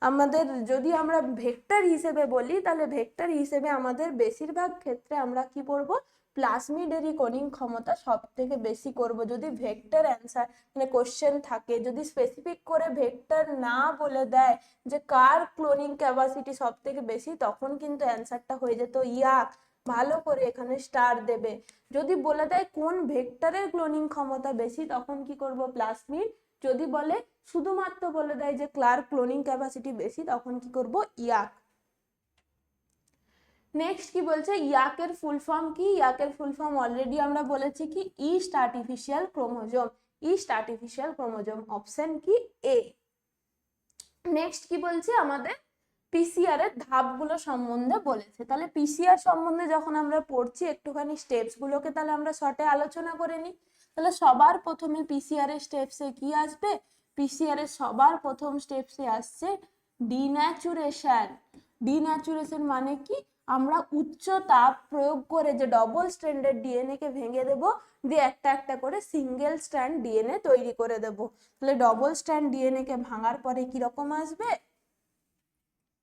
আমাদের যদি আমরা ভেক্টর হিসেবে বলি, তাহলে ভেক্টর হিসেবে আমাদের বেশিরভাগ ক্ষেত্রে আমরা কি করব, প্লাজমিডেরই ক্লোনিং ক্ষমতা সব থেকে বেশি করব। যদি ভেক্টর অ্যান্সার মানে কোশ্চেন থাকে, যদি স্পেসিফিক করে ভেক্টর না বলে দেয় যে কার ক্লোনিং ক্যাপাসিটি সব থেকে বেশি, তখন কিন্তু অ্যান্সারটা হয়ে যেত ইয়াক, ভালো করে এখানে স্টার দেবে। যদি বলে দেয় কোন ভেক্টরের ক্লোনিং ক্ষমতা বেশি, তখন কি করব, প্লাজমিড। যদি বলে শুধুমাত্র বলে দেয় যে ক্লার ক্লোনিং ক্যাপাসিটি বেশি, তখন কি করব, ইয়াক। নেক্সট কি বলছে, ইয়াকের ফুল ফর্ম কি, ইয়াকের ফুল ফর্ম অলরেডি আমরা বলেছি কি east artificial chromosome, east artificial chromosome, option কি এ। নেক্সট কি বলছে, আমাদের পিসিআর এর ধাপগুলো সম্বন্ধে বলেছে। তাহলে পিসিআর সম্বন্ধে যখন আমরা পড়ছি, একটুখানি স্টেপস গুলোকে তাহলে আমরা শর্টে আলোচনা করে নিই। তাহলে সবার প্রথমে পিসিআর এর স্টেপসে কি আসবে, পিসিআর এর সবার প্রথম স্টেপসে আসছে ডিন্যাচুরেশন। ডিন্যাচুরেশন মানে কি, আমরা উচ্চ তাপ প্রয়োগ করে যে ডবল স্ট্র্যান্ডেড ডিএনএ কে ভেঙে দেব, দিয়ে একটা একটা করে সিঙ্গেল স্ট্র্যান্ড ডিএনএ তৈরি করে দেব। তাহলে ডবল স্ট্র্যান্ড ডিএনএ কে ভাঙার পরে কিরকম আসবে,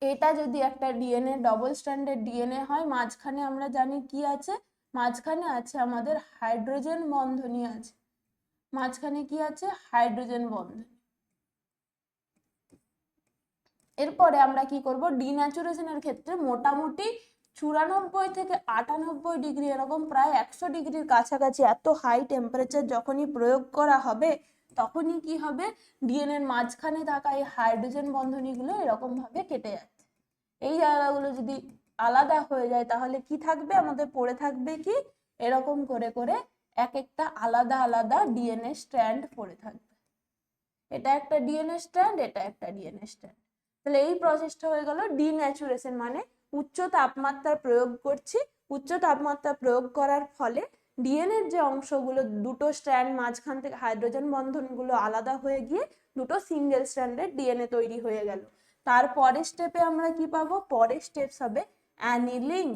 এটা যদি একটা ডিএনএ ডবল স্ট্র্যান্ডেড ডিএনএ হয়, মাঝখানে আমরা জানি কি আছে, মাঝখানে আছে আমাদের হাইড্রোজেন বন্ধনী আছে, মাঝখানে কি আছে? হাইড্রোজেন বন্ধনী। এরপরে আমরা কি করব, ডিন্যাচুরেশনের ক্ষেত্রে মোটামুটি 94 থেকে 98 ডিগ্রি, এরকম প্রায় 100 ডিগ্রির কাছাকাছি এত হাই টেম্পারেচার যখনই প্রয়োগ করা হবে, তখনই কি হবে, ডিএনএর মাঝখানে থাকা এই হাইড্রোজেন বন্ধনীগুলো এরকম ভাবে কেটে যাচ্ছে। এই জায়গাগুলো যদি আলাদা হয়ে যায় তাহলে কি থাকবে, আমাদের পড়ে থাকবে কি, এরকম করে করে এক একটা আলাদা আলাদা ডিএনএ স্ট্র্যান্ড পড়ে থাকবে। এটা একটা ডিএনএ স্ট্র্যান্ড, এটা একটা ডিএনএ স্ট্র্যান্ড। তাহলে এই প্রসেসটা হয়ে গেল ডিন্যাচুরেশন, মানে উচ্চ তাপমাত্রার প্রয়োগ করছি। উচ্চ তাপমাত্রা প্রয়োগ করার ফলে ডিএনএ যে অংশগুলো, দুটো স্ট্র্যান্ড মাঝখান থেকে হাইড্রোজেন বন্ধনগুলো আলাদা হয়ে গিয়ে দুটো সিঙ্গেল স্ট্র্যান্ডের ডিএনএ তৈরি হয়ে গেল। তারপরের স্টেপে আমরা কি পাবো, পরের স্টেপস হবে অ্যানিলিং।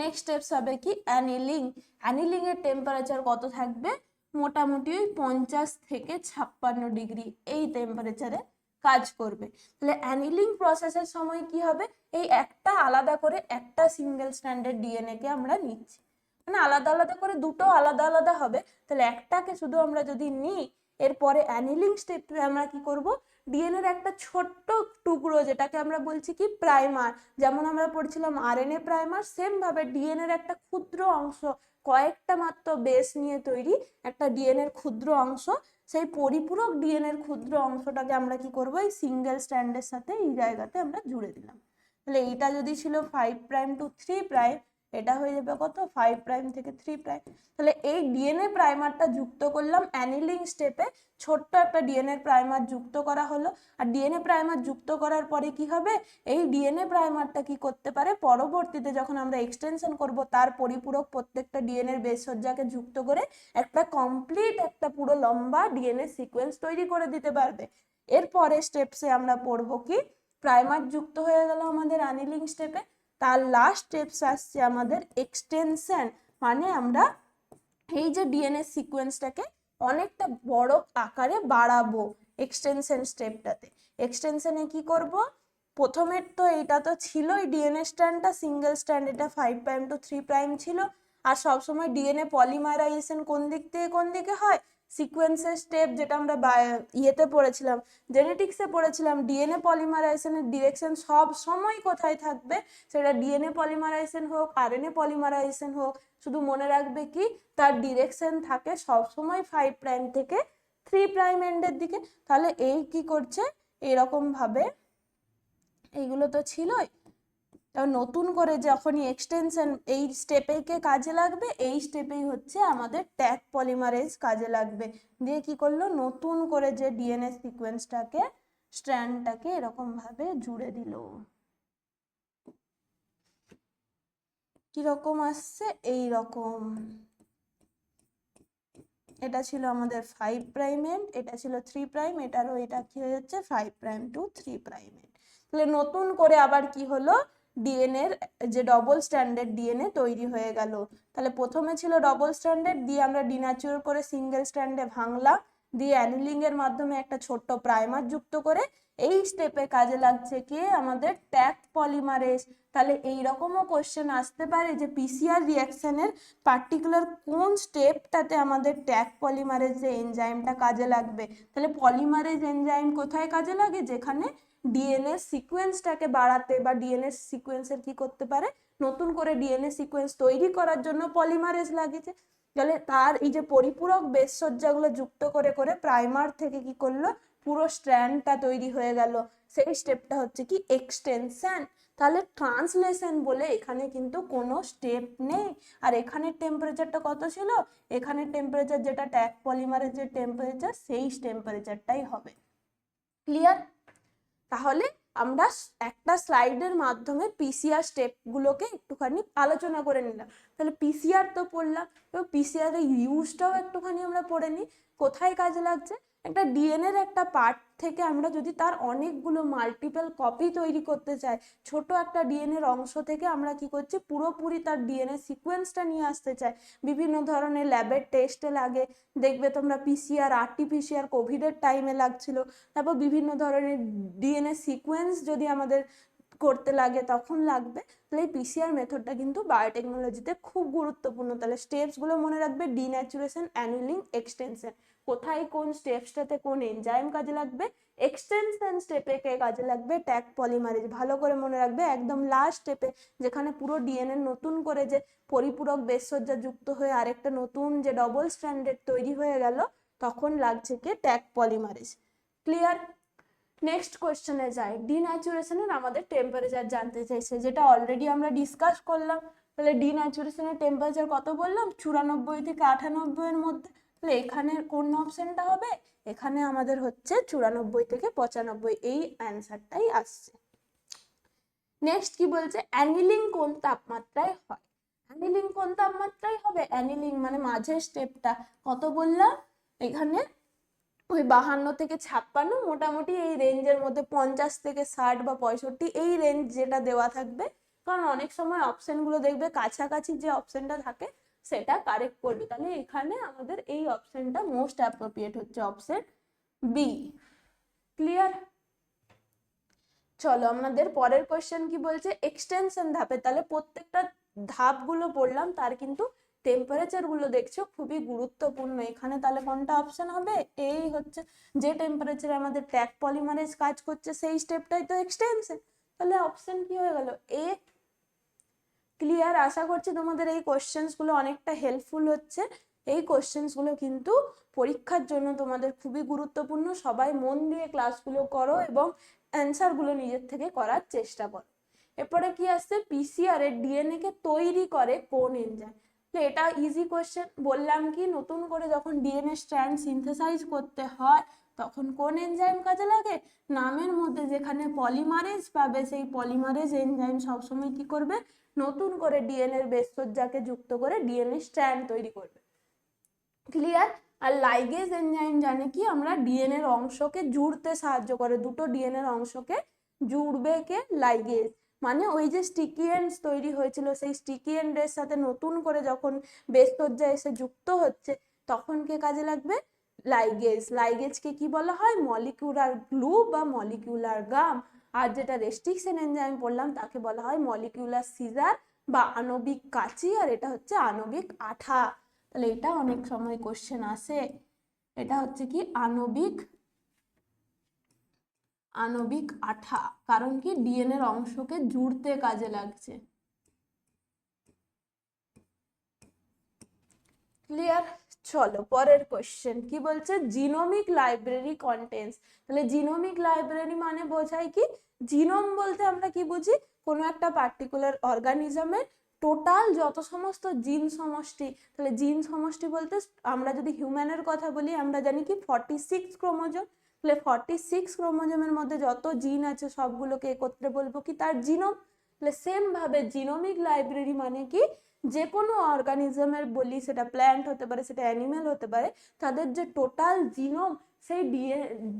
নেক্সট স্টেপস হবে কি, অ্যানিলিং। অ্যানিলিং এর টেম্পারেচার কত থাকবে, মোটামুটি ওই 50 থেকে 56 ডিগ্রি এই টেম্পারেচারে কাজ করবে। তাহলে অ্যানিলিং প্রসেসের সময় কি হবে, এই একটা আলাদা করে একটা সিঙ্গেল স্ট্র্যান্ডের ডিএনএ কে আমরা নিচ্ছি, মানে আলাদা আলাদা করে দুটো আলাদা আলাদা হবে, তাহলে একটাকে শুধু আমরা যদি নিই, এরপরে অ্যানিলিং স্টেপে আমরা কি করব, ডিএনএর একটা ছোট্ট টুকরো, যেটাকে আমরা বলছি কি প্রাইমার, যেমন আমরা পড়ছিলাম আরএনএ প্রাইমার, সেম ভাবে ডিএনএর একটা ক্ষুদ্র অংশ, কয়েকটা মাত্র বেস নিয়ে তৈরি একটা ডিএনএর ক্ষুদ্র অংশ, সেই পরিপূরক ডিএনএর ক্ষুদ্র অংশটাকে আমরা কি করব, এই সিঙ্গেল স্ট্র্যান্ডের সাথে এই জায়গাতে আমরা জুড়ে দিলাম। তাহলে এইটা যদি ছিল 5 প্রাইম টু 3 প্রাইম, এটা হয়ে যাবে কত, 5 প্রাইম থেকে 3 প্রাইম। তাহলে এই ডিএনএ প্রাইমারটা যুক্ত করলাম অ্যানিলিং স্টেপে, ছোট্ট একটা ডিএনএ প্রাইমার যুক্ত করা হলো। আর ডিএনএ প্রাইমার যুক্ত করার পরে কি হবে, এই ডিএনএ প্রাইমারটা কি করতে পারে, পরবর্তীতে যখন আমরা এক্সটেনশন করব, তার পরিপূরক প্রত্যেকটা ডিএনএর বেস সজ্জাকে যুক্ত করে একটা কমপ্লিট একটা পুরো লম্বা ডিএনএ সিকোয়েন্স তৈরি করে দিতে পারবে। এরপরে স্টেপসে আমরা পড়বো কি, প্রাইমার যুক্ত হয়ে গেল আমাদের অ্যানিলিং স্টেপে, তার লাস্ট স্টেপস আসছে আমাদের এক্সটেনশন, মানে আমরা এই যে ডিএনএ সিকোয়েন্সটাকে অনেকটা বড় আকারে বাড়াবো এক্সটেনশন স্টেপটাতে। এক্সটেনশনে কি করব, প্রথমের তো এটা তো ছিলই ডিএনএ স্ট্র্যান্ডটা সিঙ্গেল স্ট্র্যান্ড, এটা 5 প্রাইম টু 3 প্রাইম ছিল। আর সবসময় ডিএনএ পলিমারাইজেশন কোন দিক থেকে কোন দিকে হয়, সিকোয়েন্সের স্টেপ, যেটা আমরা ইয়েতে পড়েছিলাম, জেনেটিক্সে পড়েছিলাম, ডিএনএ পলিমারাইজেশনের ডিরেকশন সব সময় কোথায় থাকবে, সেটা ডিএনএ পলিমারাইজেশন হোক আরএনএ পলিমারাইজেশন হোক, শুধু মনে রাখবে কি তার ডিরেকশন থাকে সবসময় 5 প্রাইম থেকে 3 প্রাইম এন্ডের দিকে। তাহলে এই কি করছে, এরকম ভাবে এইগুলো তো ছিলই, নতুন করে যখনই এক্সটেনশন এই স্টেপে কে কাজে লাগবে, এই স্টেপেই হচ্ছে আমাদের ট্যাগ পলিমারেজ কাজে লাগবে। দিয়ে কি করলো, নতুন করে যে ডিএনএ সিকোয়েন্সটাকে স্ট্র্যান্ডটাকে এরকম ভাবে জুড়ে দিল। কিরকম আসছে, এই রকম। এটা ছিল আমাদের 5 প্রাইম এন্ড, এটা ছিল 3 প্রাইম, এটারও এটা কি হয়ে যাচ্ছে 5 প্রাইম টু 3 প্রাইম এন্ড। তাহলে নতুন করে আবার কি হলো, ডিএনএ এর যে ডবল স্ট্র্যান্ডেড ডিএনএ তৈরি হয়ে গেল। তাহলে প্রথমে ছিল ডবল স্ট্র্যান্ডেড, দিয়ে আমরা ডিন্যাচুর করে সিঙ্গেল স্ট্র্যান্ডে ভাঙলাম, দিয়ে অ্যানিলিং এর মাধ্যমে একটা ছোট্ট প্রাইমার যুক্ত করে এই স্টেপে কাজে লাগছে কি আমাদের ট্যাগ পলিমারেজ। তাহলে এই রকমও কোশ্চেন আসতে পারে যে পিসিআর রিঅ্যাকশনের পার্টিকুলার কোন স্টেপটাতে আমাদের ট্যাগ পলিমারেজ যে এনজাইমটা কাজে লাগবে। তাহলে পলিমারেজ এনজাইম কোথায় কাজে লাগে, যেখানে ডিএনএ সিকোয়েন্সটাকে বাড়াতে বা ডিএনএ সিকোয়েন্সের কি করতে পারে, নতুন করে ডিএনএ সিকোয়েন্স তৈরি করার জন্য পলিমারেজ লাগেছে। তাহলে তার এই যে পরিপূরক বেশ সজ্জাগুলো যুক্ত করে করে প্রাইমার থেকে কি করলো, পুরো স্ট্র্যান্ডটা তৈরি হয়ে গেল, সেই স্টেপটা হচ্ছে কি এক্সটেনশন। তাহলে ট্রান্সলেশন বলে এখানে কিন্তু কোনো স্টেপ নেই। আর এখানের টেম্পারেচারটা কত ছিল, এখানের টেম্পারেচার যেটা ট্যাগ পলিমারের যে টেম্পারেচার, সেই টেম্পারেচারটাই হবে। ক্লিয়ার? তাহলে আমরা একটা স্লাইডের মাধ্যমে পিসিআর স্টেপগুলোকে একটুখানি আলোচনা করে নিলাম। তাহলে পিসিআর তো পড়লাম, এবার পিসিআর এর ইউজটাও একটুখানি আমরা পড়ে নিই, কোথায় কাজে লাগছে। একটা ডিএনএ এর একটা পার্ট থেকে আমরা যদি তার অনেকগুলো মাল্টিপল কপি তৈরি করতে চাই, ছোট একটা ডিএনএ এর অংশ থেকে আমরা কি করছি, পুরোপুরি তার ডিএনএ সিকোয়েন্সটা নিয়ে আসতে চাই। বিভিন্ন ধরনের ল্যাবের টেস্টে লাগে, দেখবে তোমরা পিসিআর, আরটিপিসিআর কোভিডের টাইমে লাগছিল। তারপর বিভিন্ন ধরনের ডিএনএ সিকোয়েন্স যদি আমাদের করতে লাগে তখন লাগবে। তাহলে এই পিসিআর মেথডটা কিন্তু বায়োটেকনোলজিতে খুব গুরুত্বপূর্ণ। তাহলে স্টেপসগুলো মনে রাখবে, ডিন্যাচুরেশন, অ্যানিলিং, এক্সটেনশন। কোথায় কোন স্টেপসটাতে কোন এনজাইম কাজে লাগবে, এক্সটেনশন স্টেপে কে কাজে লাগবে, ট্যাগ পলিমারেজ। ভালো করে মনে রাখবে, একদম লাস্ট স্টেপে যেখানে পুরো ডিএনএ নতুন করে যে পরিপূরক বেশসজ্জা যুক্ত হয়ে আরেকটা নতুন যে ডবল স্ট্র্যান্ডেড তৈরি হয়ে গেল, তখন লাগছে কি ট্যাগ পলিমারেজ। ক্লিয়ার? নেক্সট কোয়েশ্চেনে যাই। ডিন্যাচুরেশনের আমাদের টেম্পারেচার জানতে চাইছে, যেটা অলরেডি আমরা ডিসকাস করলাম। তাহলে ডিন্যাচুরেশনের টেম্পারেচার কত বললাম, 94 থেকে 98 এর মধ্যে। তাহলে এখানে কোন অপশনটা হবে, এখানে আমাদের হচ্ছে 94 থেকে 95, এই অ্যান্সারটাই আসছে। নেক্সট কি বলছে, অ্যানিলিং কোন তাপমাত্রায় হয়। অ্যানিলিং কোন তাপমাত্রায় হবে, অ্যানিলিং মানে মাঝের স্টেপটা কত বললাম, এখানে ওই 52 থেকে 56, মোটামুটি এই রেঞ্জের মধ্যে 50 থেকে 60 বা 65, এই রেঞ্জ যেটা দেওয়া থাকবে। কারণ অনেক সময় অপশনগুলো দেখবে কাছাকাছি যে অপশনটা থাকে সেটা কারেক্ট করবে। তাহলে এখানে আমাদের এই অপশনটা মোস্ট অ্যাপ্রোপ্রিয়েট হচ্ছে অপশন বি। ক্লিয়ার? চলো আমাদের পরের কোয়েশ্চেন কি বলছে, এক্সটেনশন ধাপে। তাহলে প্রত্যেকটা ধাপগুলো পড়লাম, তার কিন্তু টেম্পারেচার গুলো দেখছো খুবই গুরুত্বপূর্ণ। এখানে তাহলে কোনটা অপশন হবে, এই হচ্ছে যে টেম্পারেচারে আমাদের ট্যাগ পলিমারেজ কাজ করছে সেই স্টেপটাই তো এক্সটেনশন। তাহলে অপশন কি হয়ে গেল, এ। ক্লিয়ার? আশা করছি তোমাদের এই কোশ্চেন্স গুলো অনেকটা হেল্পফুল হচ্ছে। এই কোশ্চেন্স গুলো কিন্তু পরীক্ষার জন্য তোমাদের খুবই গুরুত্বপূর্ণ। সবাই মন দিয়ে ক্লাসগুলো করো এবং অ্যান্সার গুলো নিজের থেকে করার চেষ্টা করো। এরপরে কি আসছে, পিসিআর এর ডিএনএ কে তৈরি করে কোন এনজাইম। তো এটা ইজি কোশ্চেন। বললাম কি, নতুন করে যখন ডিএনএ স্ট্র্যান্ড সিনথেসাইজ করতে হয় তখন কোন এনজাইম কাজে লাগে, নামের মধ্যে যেখানে পলিমারেজ পাবে সেই পলিমারেজ এনজাইম সবসময় কি করবে, নতুন করে ডিএনএ এর বেশসজ্জাকে যুক্ত করে ডিএনএ স্ট্র্যান্ড তৈরি করবে। ক্লিয়ার? আর লাইগেজ এনজাইম জানে কি, আমরা ডিএনএ এর অংশকে জুড়তে সাহায্য করে, দুটো ডিএনএ এর অংশকে জুড়বে কে, লাইগেজ। মানে ওই যে স্টিকি এন্ডস তৈরি হয়েছিল সেই স্টিকি এন্ডের সাথে নতুন করে যখন বেশসজ্জা এসে যুক্ত হচ্ছে তখন কে কাজে লাগবে, লাইগেজ। লাইগেজকে কি বলা হয়, মলিকিউলার গ্লু বা মলিকিউলার গাম। আর যেটা রেস্ট্রিকশন এনজাইম পড়লাম তাকে বলা হয় মলিকিউলার সিজার বা আণবিক কাঁচি, আর এটা হচ্ছে আণবিক আঠা। তাহলে এটা অনেক সময় কোশ্চেন আসে, এটা হচ্ছে কি আণবিক আঠা। কারণ কি, ডিএনএ এর অংশকে জুড়তে কাজে লাগছে। ক্লিয়ার? চলো পরের কোশ্চেন কি বলছে, জিনোমিক লাইব্রেরি কন্টেন্টস। তাহলে জিনোমিক লাইব্রেরি মানে বোঝায় কি, জিনোম বলতে আমরা কি বুঝি, কোনো একটা পার্টিকুলার অর্গানিজমের টোটাল যত সমস্ত জিন সমষ্টি। তাহলে জিন সমষ্টি বলতে আমরা যদি হিউম্যানের কথা বলি আমরা জানি কি 46 ক্রোমোজোম। তাহলে 46 ক্রোমোজোমের মধ্যে যত জিন আছে সবগুলোকে একত্রে বলবো কি তার জিনোম। তাহলে সেম ভাবে জিনোমিক লাইব্রেরি মানে কি, যে কোনো অর্গানিজমের বলি, সেটা প্ল্যান্ট হতে পারে সেটা অ্যানিমেল হতে পারে, তাদের যে টোটাল জিনোম সেই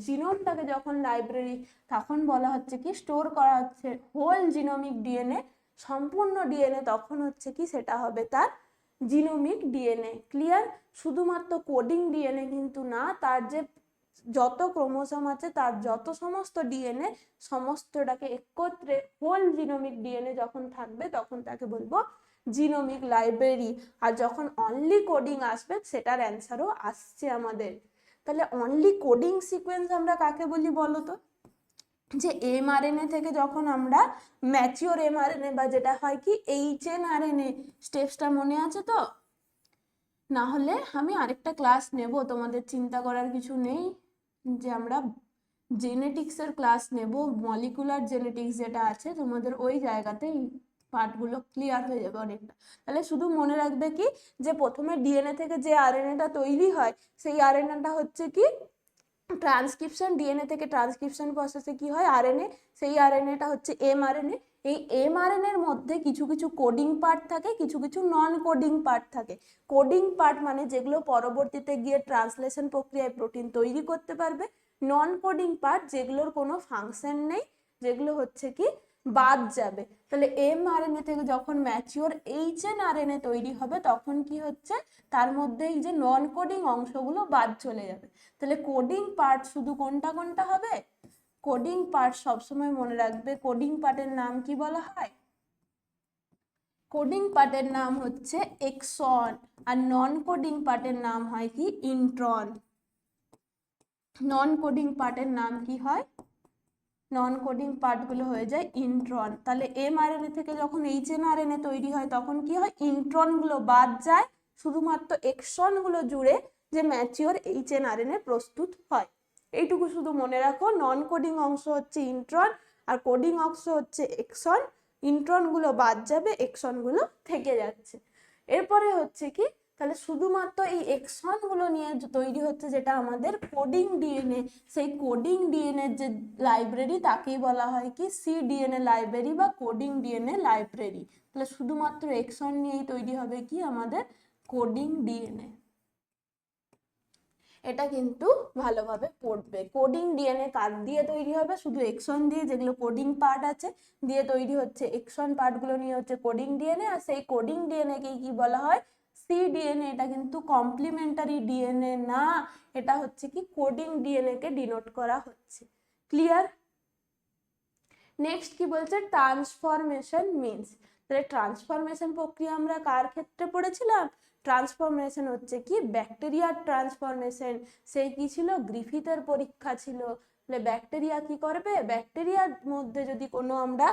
জিনোমটাকে যখন লাইব্রেরি তখন বলা হচ্ছে কি স্টোর করা হচ্ছে হোল জিনোমিক ডিএনএ, সম্পূর্ণ ডিএনএ, তখন হচ্ছে কি সেটা হবে তার জিনোমিক ডিএনএ। ক্লিয়ার? শুধুমাত্র কোডিং ডিএনএ কিন্তু না, তার যে যত ক্রোমোসোম আছে তার যত সমস্ত ডিএনএ সমস্তটাকে একত্রে হোল জিনোমিক ডিএনএ যখন থাকবে তখন তাকে বলবো জিনোমিক লাইব্রেরি। আর যখন অনলি কোডিং আসবে সেটার অ্যান্সারও আসছে আমাদের। তাহলে অনলি কোডিং সিকোয়েন্স আমরা কাকে বলি বলো তো, যে এমআরএনএ থেকে যখন আমরা ম্যাচিওর এমআরএনএ বা যেটা হয় কি এইচএনআরএনএ, স্টেপসটা মনে আছে তো, না হলে আমি আরেকটা ক্লাস নেব, তোমাদের চিন্তা করার কিছু নেই, যে আমরা জেনেটিক্সের ক্লাস নেব, মলিকুলার জেনেটিক্স যেটা আছে তোমাদের ওই জায়গাতেই পার্টগুলো ক্লিয়ার হয়ে যাবে অনেকটা। তাহলে শুধু মনে রাখবে কি, যে প্রথমে ডিএনএ থেকে যে আরএনএটা তৈরি হয় সেই আরএনএটা হচ্ছে কি ট্রান্সক্রিপশন, ডিএনএ থেকে ট্রান্সক্রিপশন প্রসেসে কি হয় আরএনএ, সেই আরএনএটা হচ্ছে এমআরএনএ। এই এমআরএনএ এর মধ্যে কিছু কিছু কোডিং পার্ট থাকে, কিছু কিছু নন কোডিং পার্ট থাকে। কোডিং পার্ট মানে যেগুলো পরবর্তীতে গিয়ে ট্রান্সলেশন প্রক্রিয়ায় প্রোটিন তৈরি করতে পারবে। নন কোডিং পার্ট যেগুলোর কোনো ফাংশন নেই, যেগুলো হচ্ছে কি বাদ যাবে। তাহলে এমআরএনএ থেকে যখন ম্যাচিওর এইচএনআরএনএ তৈরি হবে তখন কি হচ্ছে, তার মধ্যে এই যে নন কোডিং অংশগুলো বাদ চলে যাবে। তাহলে কোডিং পার্ট শুধু কোনটা কোনটা হবে, কোডিং পার্ট সবসময় মনে রাখবে, কোডিং পার্টের নাম কি বলা হয়? কোডিং পার্টের নাম হচ্ছে এক্সন, আর নন কোডিং পার্টের নাম হয় কি? ইন্ট্রন। নন কোডিং পার্টের নাম কি হয়? নন কোডিং পার্টগুলো হয়ে যায় ইন্ট্রন। তাহলে এমআরএনএ থেকে যখন এইচএনআরএনএ তৈরি হয় তখন কি হয়? ইন্ট্রনগুলো বাদ যায়, শুধুমাত্র এক্সনগুলো জুড়ে যে ম্যাচিওর এইচএনআরএনএ প্রস্তুত হয়। এইটুকু শুধু মনে রাখো, নন কোডিং অংশ হচ্ছে ইন্ট্রন আর কোডিং অংশ হচ্ছে এক্সন। ইন্ট্রনগুলো বাদ যাবে, এক্সনগুলো থেকে যাচ্ছে। এরপরে হচ্ছে কি, তাহলে শুধুমাত্র এই এক্সনগুলো নিয়ে তৈরি হচ্ছে যেটা আমাদের কোডিং ডিএনএ। সেই কোডিং ডিএনএ যে লাইব্রেরি তাকেই বলা হয় কি? সিডিএনএ লাইব্রেরি বা কোডিং ডিএনএ লাইব্রেরি। তাহলে শুধুমাত্র এক্সন নিয়েই তৈরি হবে কি? আমাদের কোডিং ডিএনএ। এটা কিন্তু ভালোভাবে পড়বে। কোডিং ডিএনএ কার দিয়ে তৈরি হবে? শুধু এক্সন দিয়ে, যেগুলো কোডিং পার্ট আছে দিয়ে তৈরি হচ্ছে। এক্সন পার্টগুলো নিয়ে হচ্ছে কোডিং ডিএনএ, আর সেই কোডিং ডিএনএ কে কি বলা হয়? সিডিএনএ। এটা কিন্তু কমপ্লিমেন্টারি ডিএনএ না, এটা হচ্ছে কি? কোডিং ডিএনএ কে ডিনোট করা হচ্ছে। ক্লিয়ার? নেক্সট কি বলছে? Transformation means. তাহলে ট্রান্সফরমেশন প্রক্রিয়া আমরা কার ক্ষেত্রে পড়েছিলাম? ট্রান্সফরমেশন হচ্ছে কি? ব্যাকটেরিয়ার ট্রান্সফরমেশন। সেই কি ছিল? গ্রিফিথের পরীক্ষা ছিল। তাহলে ব্যাকটেরিয়া কি করবে? ব্যাকটেরিয়ার মধ্যে যদি কোনো আমরা,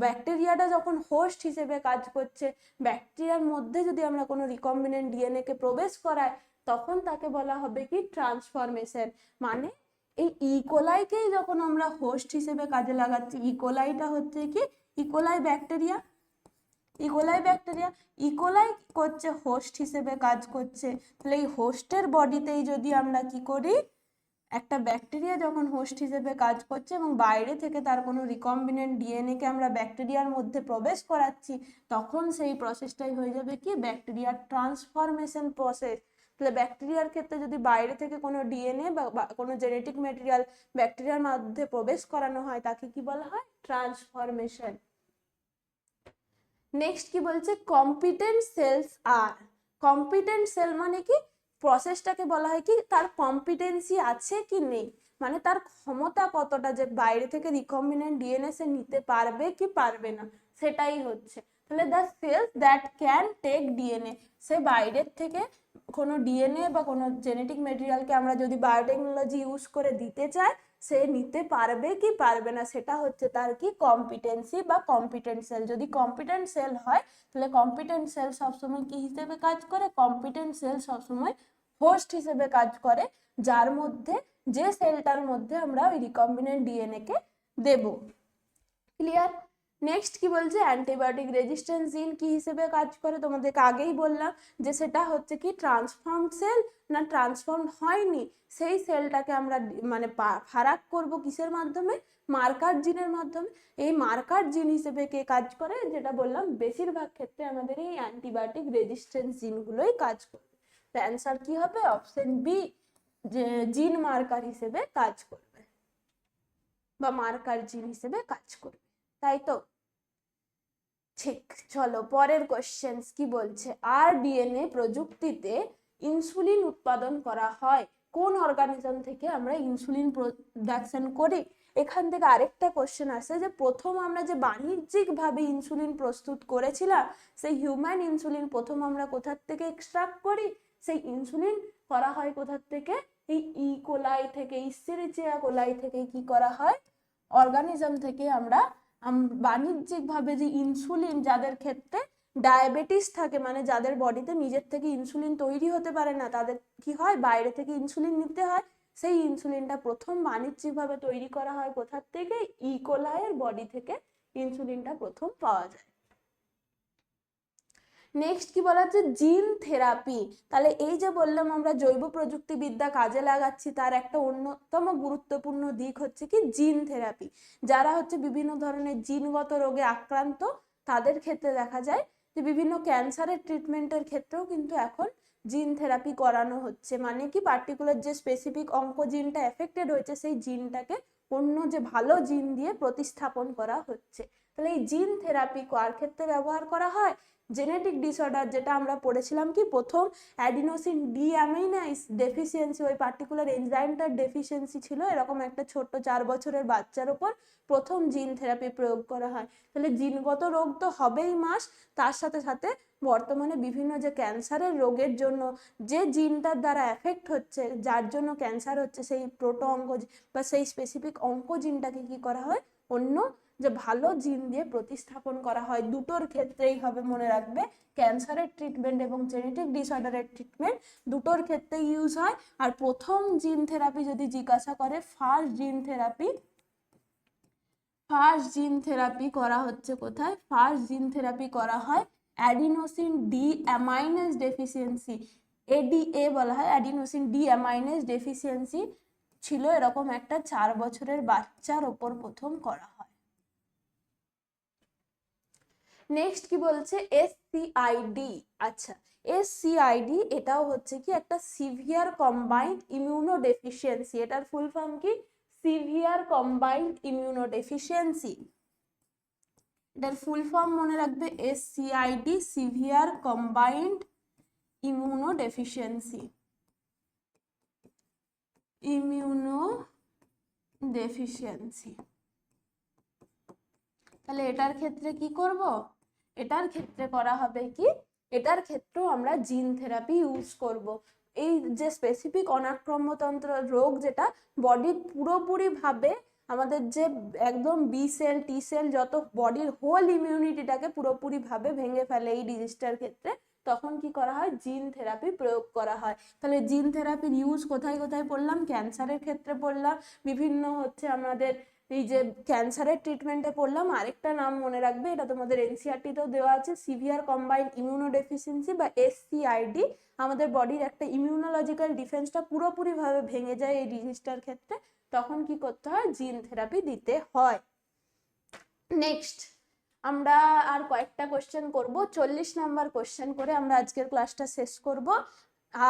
ব্যাকটেরিয়াটা যখন হোস্ট হিসেবে কাজ করছে, ব্যাকটেরিয়ার মধ্যে যদি আমরা কোনো রিকম্বিনেন্ট ডিএনএ কে প্রবেশ করাই, তখন তাকে বলা হবে কি? ট্রান্সফরমেশন। মানে এই ইকোলাইকেই যখন আমরা হোস্ট হিসেবে কাজে লাগাচ্ছি, ইকোলাইটা হচ্ছে কি? E. coli bacteria. E. coli bacteria, E. coli করছে হোস্ট হিসেবে কাজ করছে। তাহলে এই হোস্টের বডিতেই যদি আমরা কি করি, একটা ব্যাকটেরিয়া যখন হোস্ট হিসেবে কাজ করছে এবং বাইরে থেকে তার কোনো রিকম্বিনেন্ট ডিএনএ কে আমরা ব্যাকটেরিয়ার মধ্যে প্রবেশ করাচ্ছি, তখন সেই প্রসেসটাই হয়ে যাবে কি? ব্যাকটেরিয়ার ট্রান্সফরমেশন প্রসেস। তাহলে ব্যাকটেরিয়ার ক্ষেত্রে যদি বাইরে থেকে কোনো ডিএনএ বা কোনো জেনেটিক ম্যাটেরিয়াল ব্যাকটেরিয়ার মধ্যে প্রবেশ করানো হয়, তাকে কি বলা হয়? ট্রান্সফরমেশন। নেক্সট কি বলছে? কম্পিটেন্ট সেলস আর। কম্পিটেন্ট সেল মানে কি? প্রসেসটাকে বলা হয় কি? তার কম্পিটেন্সি আছে কি নেই, মানে তার ক্ষমতা কতটা, যে বাইরে থেকে রিকম্বিনেন্ট ডিএনএ সে নিতে পারবে কি পারবে না, সেটাই হচ্ছে। তাহলে the cells that can take DNA, সে বাইরের থেকে কোনো ডিএনএ বা কোনো জেনেটিক মেটেরিয়ালকে আমরা যদি বায়োটেকনোলজি ইউজ করে দিতে চাই, সে নিতে পারবে কি পারবে না, সেটা হচ্ছে তার কি? কম্পিটেন্সি বা কম্পিটেন্ট সেল। যদি কম্পিটেন্ট সেল হয়, তাহলে কম্পিটেন্ট সেল সবসময় কি হিসেবে কাজ করে? কম্পিটেন্ট সেল সবসময় হোস্ট হিসেবে কাজ করে, যার মধ্যে, যে সেলটার মধ্যে আমরা ওই রিকম্বিনেন্ট ডিএনএ কে দেব। ক্লিয়ার? নেক্সট কি বলছে? অ্যান্টিবায়োটিক রেজিস্ট্যান্স জিন কি হিসেবে কাজ করে? তোমাদেরকে আগেই বললাম যে সেটা হচ্ছে কি? ট্রান্সফর্ম সেল না ট্রান্সফর্ম হয়নি, সেই সেলটাকে আমরা মানে ফারাক করব কিসের মাধ্যমে? মার্কার জিনের মাধ্যমে। এই মার্কার জিন হিসেবে কে কাজ করে? যেটা বললাম, বেশিরভাগ ক্ষেত্রে আমাদের এই অ্যান্টিবায়োটিক রেজিস্ট্যান্স জিনগুলোই কাজ করে। তো অ্যান্সার কি হবে? অপশন বি, যে জিন মার্কার হিসেবে কাজ করবে বা মার্কার জিন হিসেবে কাজ করবে, তাই তো? ঠিক, চলো পরের কোশ্চেন্স কি বলছে? আরডিএনএ প্রযুক্তিতে ইনসুলিন উৎপাদন করা হয় কোন অর্গানিজম থেকে? আমরা ইনসুলিন প্রোডাকশন করি। এখান থেকে আরেকটা কোশ্চেন আসে যে প্রথম আমরা যে বাণিজ্যিকভাবে ইনসুলিন প্রস্তুত করেছিলাম, সেই হিউম্যান ইনসুলিন প্রথম আমরা কোথার থেকে এক্সট্রাক্ট করি? সেই ইনসুলিন করা হয় কোথার থেকে? এই ইকোলাই থেকে, ইসেরিচিয়া কোলাই থেকে কি করা হয়? অর্গানিজম থেকে আমরা বাণিজ্যিকভাবে যে ইনসুলিন, যাদের ক্ষেত্রে ডায়াবেটিস থাকে, মানে যাদের বডিতে নিজের থেকে ইনসুলিন তৈরি হতে পারে না, তাদের কি হয়? বাইরে থেকে ইনসুলিন নিতে হয়। সেই ইনসুলিনটা প্রথম বাণিজ্যিকভাবে তৈরি করা হয় কোথার থেকে? ইকোলাইয়ের বডি থেকে ইনসুলিনটা প্রথম পাওয়া যায়। নেক্সট কি বলা হচ্ছে? Gene therapy. তাহলে এই যে বললাম আমরা জৈব প্রযুক্তিবিদ্যা কাজে লাগাচ্ছি, তার একটা অন্যতম গুরুত্বপূর্ণ দিক হচ্ছে কি? Gene therapy. যারা হচ্ছে বিভিন্ন ধরনের জিনগত রোগে আক্রান্ত, তাদের ক্ষেত্রে দেখা যায় যে বিভিন্ন ক্যান্সারের ট্রিটমেন্টের ক্ষেত্রেও কিন্তু এখন জিন থেরাপি করানো হচ্ছে। মানে কি? পার্টিকুলার যে স্পেসিফিক অঙ্কোজিনটা এফেক্টেড হয়েছে, সেই জিনটাকে অন্য যে ভালো জিন দিয়ে প্রতিস্থাপন করা হচ্ছে। তাহলে এই জিন থেরাপি কার ক্ষেত্রে ব্যবহার করা হয়? জেনেটিক ডিসঅর্ডার যেটা আমরা পড়েছিলাম কি প্রথম অ্যাডিনোসিন ডিঅ্যামিনেজ ডেফিসিয়েন্সি, ওই পার্টিকুলার এনজাইমটার ডেফিসিয়েন্সি ছিল, এরকম একটা ছোট্ট 4 বছরের বাচ্চার ওপর প্রথম জিন থেরাপি প্রয়োগ করা হয়। তাহলে জিনগত রোগ তো হবেই মাস, তার সাথে সাথে বর্তমানে বিভিন্ন যে ক্যান্সারের রোগের জন্য যে জিনটার দ্বারা এফেক্ট হচ্ছে, যার জন্য ক্যান্সার হচ্ছে, সেই প্রোটো অঙ্ক বা সেই স্পেসিফিক অঙ্ক জিনটাকে কি করা হয়, অন্য যে ভালো জিন দিয়ে প্রতিস্থাপন করা হয়। দুটোর ক্ষেত্রেই হবে, মনে রাখবে, ক্যান্সারের ট্রিটমেন্ট এবং জেনেটিক ডিসঅর্ডারের ট্রিটমেন্ট দুটোর ক্ষেত্রেই ইউজ হয়। আর প্রথম জিন থেরাপি যদি জিজ্ঞাসা করে, ফার্স্ট জিন থেরাপি করা হচ্ছে কোথায়? ফার্স্ট জিন থেরাপি করা হয় অ্যাডিনোসিন ডিঅ্যামাইনেজ ডেফিসিয়েন্সি, এডিএ বলা হয়, অ্যাডিনোসিন ডিঅ্যামাইনেজ ডেফিসিয়েন্সি ছিল এরকম একটা 4 বছরের বাচ্চার ওপর প্রথম করা হয়। নেক্সট কি বলছে? এসসিআইডি। আচ্ছা, এসসিআইডি এটাও হচ্ছে কি একটা সিভিয়ার কম্বাইন্ড ইমিউনো ডেফিসিয়েন্সি। এটার ফুল ফর্ম কি? Severe combined immuno deficiency. এটার ফুল ফর্ম মনে রাখবে, এসসিআইডি, সিভিয়ার কম্বাইন্ড ইমিউনো ডেফিসিয়েন্সি। তাহলে এটার ক্ষেত্রে কি করব? এটার ক্ষেত্রে করা হবে কি, এটার ক্ষেত্রেও আমরা জিন থেরাপি ইউজ করব। এই যে স্পেসিফিক অনাক্রম্যতন্ত্র রোগ, যেটা বডির পুরোপুরি ভাবে আমাদের যে একদম বি সেল, টি সেল, যত বডির হোল ইমিউনিটিটাকে পুরোপুরি ভাবে ভেঙে ফেলে এই ডিজিজটার ক্ষেত্রে, তখন কি করা হয়? জিন থেরাপি প্রয়োগ করা হয়। তাহলে জিন থেরাপির ইউজ কোথায় কোথায় পড়লাম? ক্যান্সারের ক্ষেত্রে পড়লাম, বিভিন্ন হচ্ছে আমাদের এই যে ক্যান্সারের ট্রিটমেন্টে পড়লাম। আরেকটা নাম মনে রাখবে, এটা তোমাদের এনসিআরটিতেও দেওয়া আছে, সিভিয়ার কম্বাইন্ড ইমিউনোডেফিসিয়েন্সি বা এসসিআইডি। আমাদের বডির একটা ইমিউনোলজিক্যাল ডিফেন্সটা পুরোপুরি ভাবে ভেঙে যায় এই ডিজিজটার ক্ষেত্রে, তখন কি করতে হয়? জিন থেরাপি দিতে হয়। নেক্সট আমরা আর কয়েকটা কোশ্চেন করব, 40 নাম্বার কোশ্চেন করে আমরা আজকের ক্লাসটা শেষ করব।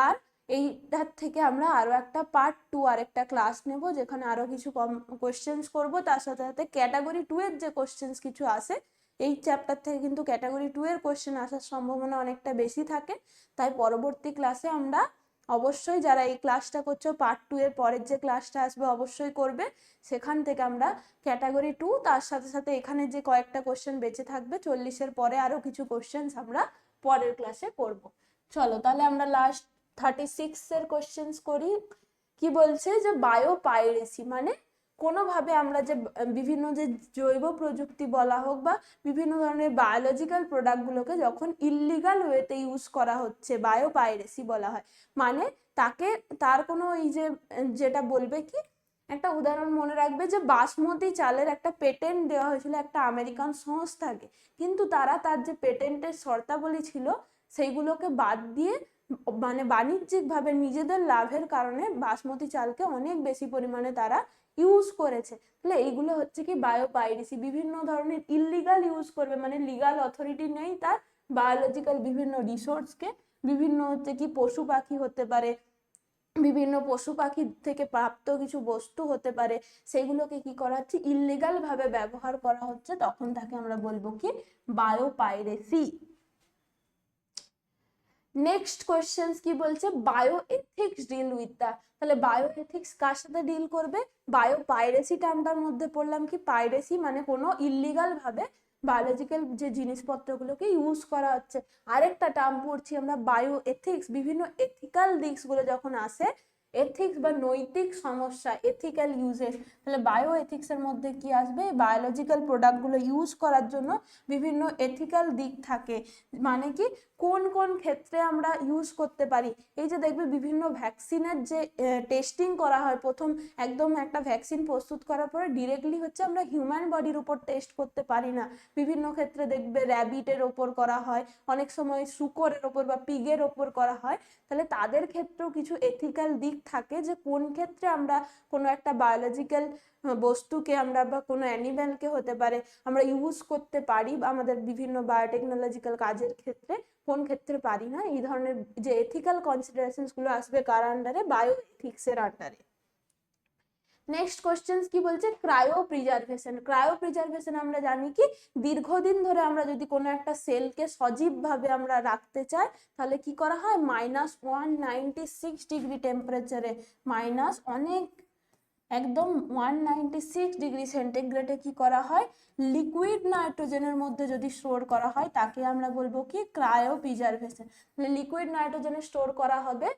আর এইটার থেকে আমরা আরো একটা পার্ট 2 আরেকটা ক্লাস নেব, যেখানে আরো কিছু কম কোশ্চেন্স করব। তার সাথে সাথে ক্যাটাগরি 2 এর যে কোশ্চেন্স কিছু আসে, এই চ্যাপ্টার থেকে কিন্তু ক্যাটাগরি 2 এর কোশ্চেন আসার সম্ভাবনা অনেকটা বেশি থাকে। তাই পরবর্তী ক্লাসে আমরা অবশ্যই, যারা এই ক্লাসটা করছো, পার্ট 2 এর পরের যে ক্লাসটা আসবে অবশ্যই করবে। সেখান থেকে আমরা ক্যাটাগরি 2, তার সাথে সাথে এখানে যে কয়েকটা কোশ্চেন বেঁচে থাকবে 40-এর পরে, আরো কিছু কোশ্চেন আমরা পরের ক্লাসে করব। চলো তাহলে আমরা লাস্ট 36 এর কোশ্চেন্স করি। কি বলছে? যে বায়োপাইরেসি মানে কোনোভাবে আমরা যে বিভিন্ন যে জৈব প্রযুক্তি বলা হোক বা বিভিন্ন ধরনের বায়োলজিক্যাল প্রোডাক্টগুলোকে যখন ইল্লিগাল ওয়েতে ইউজ করা হচ্ছে, বায়োপাইরেসি বলা হয়। মানে তাকে, তার কোনো এই যে যেটা বলবে কি, একটা উদাহরণ মনে রাখবে, যে বাসমতি চালের একটা পেটেন্ট দেওয়া হয়েছিল একটা আমেরিকান সংস্থাকে, কিন্তু তারা তার যে পেটেন্টের শর্তাবলী ছিল সেইগুলোকে বাদ দিয়ে, মানে বাণিজ্যিকভাবে নিজেদের লাভের কারণে বাসমতি চালকে অনেক বেশি পরিমাণে তারা ইউজ করেছে। তাহলে এইগুলো হচ্ছে কি বায়োপাইরেসি। বিভিন্ন ধরনের ইল্লিগাল ইউজ করবে, মানে লিগাল অথরিটি নেই তার, বায়োলজিক্যাল বিভিন্ন রিসোর্সকে, বিভিন্ন হচ্ছে কি পশু পাখি হতে পারে, বিভিন্ন পশু পাখি থেকে প্রাপ্ত কিছু বস্তু হতে পারে, সেগুলোকে কি করা হচ্ছে? ইল্লিগাল ভাবে ব্যবহার করা হচ্ছে, তখন তাকে আমরা বলবো কি? বায়োপাইরেসি। নেক্সট কোয়েশ্চেন কি বলছে? Bioethics deal with the. তাহলে বায়ো এথিক্স কার সাথে ডিল করবে? বায়োপাইরেসি টার্মটার মধ্যে পড়লাম কি, পাইরেসি মানে কোনো ইল্লিগাল ভাবে বায়োলজিক্যাল যে জিনিসপত্রগুলোকে ইউজ করা হচ্ছে। আরেকটা টার্ম পড়ছি আমরা, বায়ো এথিক্স। বিভিন্ন এথিক্যাল দিকগুলো যখন আসে, এথিক্স বা নৈতিক সমস্যা, এথিক্যাল ইউজেস, তাহলে বায়ো এথিক্সের মধ্যে কি আসবে? বায়োলজিক্যাল প্রোডাক্টগুলো ইউজ করার জন্য বিভিন্ন এথিক্যাল দিক থাকে। মানে কি, কোন কোন ক্ষেত্রে আমরা ইউজ করতে পারি। এই যে দেখবে বিভিন্ন ভ্যাকসিনের যে টেস্টিং করা হয়, প্রথম একদম একটা ভ্যাকসিন প্রস্তুত করার পরে ডিরেক্টলি হচ্ছে আমরা হিউম্যান বডির উপর টেস্ট করতে পারি না। বিভিন্ন ক্ষেত্রে দেখবে র্যাবিটের ওপর করা হয়, অনেক সময় শূকরের ওপর বা পিগের ওপর করা হয়। তাহলে তাদের ক্ষেত্রেও কিছু এথিক্যাল দিক থাকে, যে কোন ক্ষেত্রে আমরা কোনো একটা বায়োলজিক্যাল বস্তুকে আমরা বা কোনো অ্যানিম্যালকে হতে পারে আমরা ইউজ করতে পারি আমাদের বিভিন্ন বায়োটেকনোলজিক্যাল কাজের ক্ষেত্রে, কোন ক্ষেত্রে পারি না। এই ধরনের যে এথিক্যাল কনসিডারেশনস গুলো আসবে কার আন্ডারে? বায়ো এথিক্স এর আন্ডারে। নেক্সট কোশ্চেন কি বলছে, ক্রায়ো প্রিজার্ভেশন। ক্রায়ো প্রিজার্ভেশন আমরা জানি কি, দীর্ঘদিন ধরে আমরা যদি কোনো একটা সেলকে সজীব ভাবে আমরা রাখতে চাই তাহলে কি করা হয়, -196 ডিগ্রি টেম্পারেচারে, মাইনাস অনেক একদম 196 ডিগ্রি সেন্টিগ্রেডে কি করা হয়, লিকুইড নাইট্রোজেনের মধ্যে যদি স্টোর করা হয় তাকে আমরা বলবো কি, ক্রায়ো প্রিজার্ভেশন। লিকুইড নাইট্রোজেনে স্টোর করা হবে,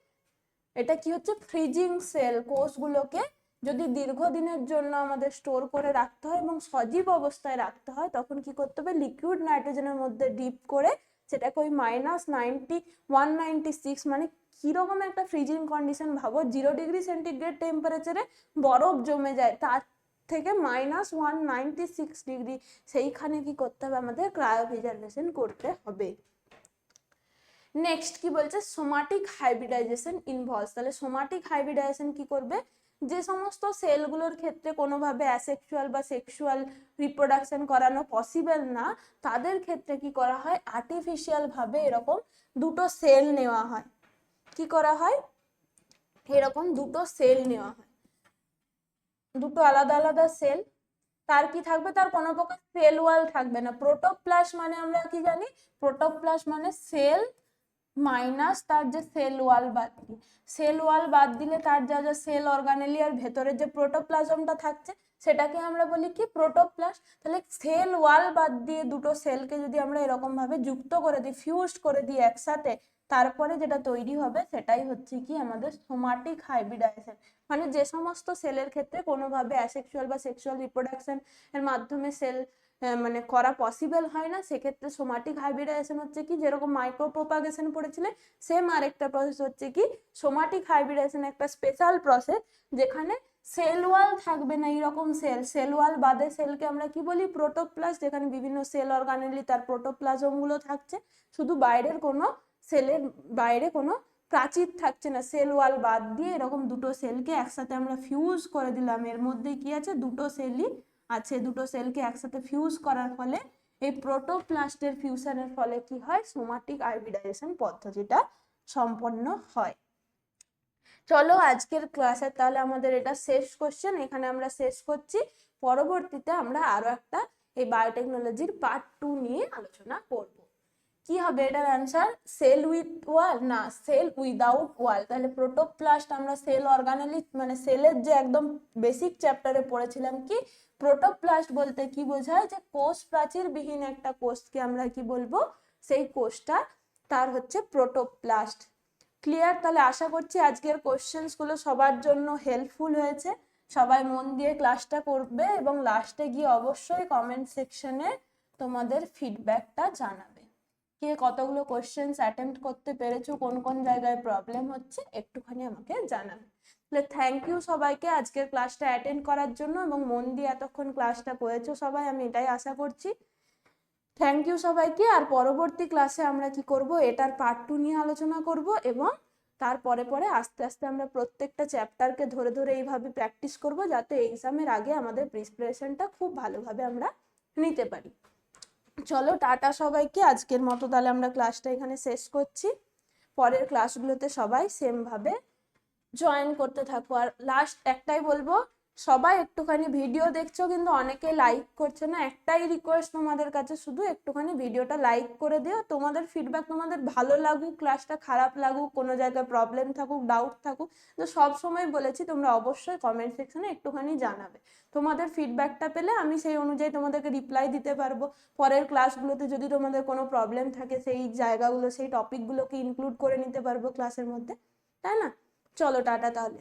এটা কি হচ্ছে, ফ্রিজিং সেল। কোষগুলোকে যদি দীর্ঘদিনের জন্য আমাদের স্টোর করে রাখতে হয় এবং সজীব অবস্থায় রাখতে হয় তখন কি করতে হবে, লিকুইড নাইট্রোজেনের মধ্যে ডিপ করে সেটাকে ওই -196 মানে কিরকম একটা ফ্রিজিং কন্ডিশন ভাবো, 0 ডিগ্রি সেন্টিগ্রেড টেম্পারেচারে বরফ জমে যায়, তার থেকে -196 ডিগ্রি, সেইখানে কি করতে হবে, আমাদের ক্রায়ো প্রিজার্ভেশন করতে হবে। নেক্সট কি বলছে, সোমাটিক হাইব্রিডাইজেশন ইনভলভস। তাহলে সোমাটিক হাইব্রিডাইজেশন কি করবে, যে সমস্ত সেলগুলোর ক্ষেত্রে কোনোভাবে অ্যাসেক্সুয়াল বা সেক্সুয়াল রিপ্রোডাকশন করানো পসিবল না, তাদের ক্ষেত্রে কি করা হয়, আর্টিফিশিয়াল ভাবে এরকম দুটো সেল নেওয়া হয়। কি করা হয়, এরকম দুটো সেল নেওয়া হয়, দুটো আলাদা আলাদা সেল। তার কি থাকবে, তার কোনো প্রকার সেল ওয়াল থাকবে না। প্রোটোপ্লাস্ট মানে আমরা কি জানি, প্রোটোপ্লাস্ট মানে সেল মাইনাস তার যে সেল ওয়াল বাদ দিই, সেল ওয়াল বাদ দিলে তার যা যা সেল অর্গানেলি আর ভেতরে যে প্রোটোপ্লাজমটা থাকছে সেটাকে আমরা বলি কি, প্রোটোপ্লাস্ট। তাহলে সেল ওয়াল বাদ দিয়ে দুটো সেলকে যদি আমরা এরকম ভাবে যুক্ত করে দিই, ফিউজড করে দিই একসাথে, তারপরে যেটা তৈরি হবে সেটাই হচ্ছে কি আমাদের সোমাটিক হাইব্রিডাইজেশন। মানে যে সমস্ত সেলের ক্ষেত্রে কোনোভাবে অ্যাসেক্সুয়াল বা সেক্সুয়াল রিপ্রোডাকশন এর মাধ্যমে সেল মানে করা পসিবল হয় না, সেক্ষেত্রে সোমাটিক হাইব্রিডাইজেশন হচ্ছে কি, যেরকম মাইক্রো প্রোপাগেশন পড়েছিলে সেম আরেকটা প্রসেস হচ্ছে কি সোমাটিক হাইব্রিডাইজেশন, একটা স্পেশাল প্রসেস যেখানে সেল ওয়াল থাকবে না, এইরকম সেল, সেল ওয়াল বাদে সেলকে আমরা কি বলি, প্রোটোপ্লাস্ট, যেখানে বিভিন্ন সেল অর্গানেলি তার প্রোটোপ্লাজম গুলো থাকছে, শুধু বাইরের কোনো সেলের বাইরে কোনো প্রাচীর থাকছে না, সেল ওয়াল বাদ দিয়ে এরকম দুটো সেলকে একসাথে আমরা ফিউজ করে দিলাম, এর মধ্যে কি আছে, দুটো সেলই আছে, দুটো সেলকে একসাথে ফিউজ করার ফলে এই প্রোটোপ্লাস্টের ফিউশনের ফলে কি হয়, সোমাটিক হাইব্রিডাইজেশন পদ্ধতিটা সম্পন্ন হয়। চলো আজকের ক্লাসে তাহলে আমাদের এটা শেষ কোশ্চেন, এখানে আমরা শেষ করছি। পরবর্তীতে আমরা আরো একটা এই বায়োটেকনোলজির পার্ট 2 নিয়ে আলোচনা করব। কি হবে এটার অ্যান্সার, সেল উইথ ওয়াল না সেল উইদাউট ওয়াল। তাহলে প্রোটোপ্লাস্ট আমরা সেল অর্গানেলি মানে সেলের যে একদম বেসিক চ্যাপ্টারে পড়েছিলাম কি, প্রোটোপ্লাস্ট বলতে কি বোঝায়, যে কোষ প্রাচীর বিহীন একটা কোষকে আমরা কি বলবো, সেই কোষটা তার হচ্ছে প্রোটোপ্লাস্ট। ক্লিয়ার? তাহলে আশা করছি আজকের কোশ্চেন্স গুলো সবার জন্য হেল্পফুল হয়েছে, সবাই মন দিয়ে ক্লাসটা করবে এবং লাস্টে গিয়ে অবশ্যই কমেন্ট সেকশনে তোমাদের ফিডব্যাকটা জানাবে, কে কতগুলো কোশ্চেন্স অ্যাটেম্প্ট করতে পেরেছো, কোন কোন জায়গায় প্রবলেম হচ্ছে একটুখানি আমাকে জানাবে। তাহলে থ্যাংক ইউ সবাইকে আজকের ক্লাসটা অ্যাটেন্ড করার জন্য এবং মন দিয়ে এতক্ষণ ক্লাসটা করেছো সবাই, আমি এটাই আশা করছি। থ্যাংক ইউ সবাইকে। আর পরবর্তী ক্লাসে আমরা কি করব, এটার পার্ট 2 নিয়ে আলোচনা করব এবং তারপরে পরে আস্তে আস্তে আমরা প্রত্যেকটা চ্যাপ্টারকে ধরে ধরে এইভাবে প্র্যাকটিস করব, যাতে এক্সামের আগে আমাদের প্রিপারেশনটা খুব ভালোভাবে আমরা নিতে পারি। চলো টাটা সবাইকে, আজকের মতো তাহলে আমরা ক্লাসটা এখানে শেষ করছি। পরের ক্লাসগুলোতে সবাই সেম ভাবে জয়েন করতে থাকো। আর লাস্ট একটাই বলবো, সবাই একটুখানি ভিডিও দেখছো কিন্তু অনেকে লাইক করছে না, একটাই রিকোয়েস্ট তোমাদের কাছে, শুধু একটুখানি ভিডিওটা লাইক করে দিও। তোমাদের ফিডব্যাক, তোমাদের ভালো লাগুক ক্লাসটা খারাপ লাগুক, কোনো জায়গায় প্রবলেম থাকুক ডাউট থাকুক, তো সব সময় বলেছি তোমরা অবশ্যই কমেন্ট সেকশনে একটুখানি জানাবে। তোমাদের ফিডব্যাকটা পেলে আমি সেই অনুযায়ী তোমাদেরকে রিপ্লাই দিতে পারবো। পরের ক্লাসগুলোতে যদি তোমাদের কোনো প্রবলেম থাকে সেই জায়গাগুলো সেই টপিকগুলোকে ইনক্লুড করে নিতে পারবো ক্লাসের মধ্যে, তাই না? চলো টাটা তাহলে।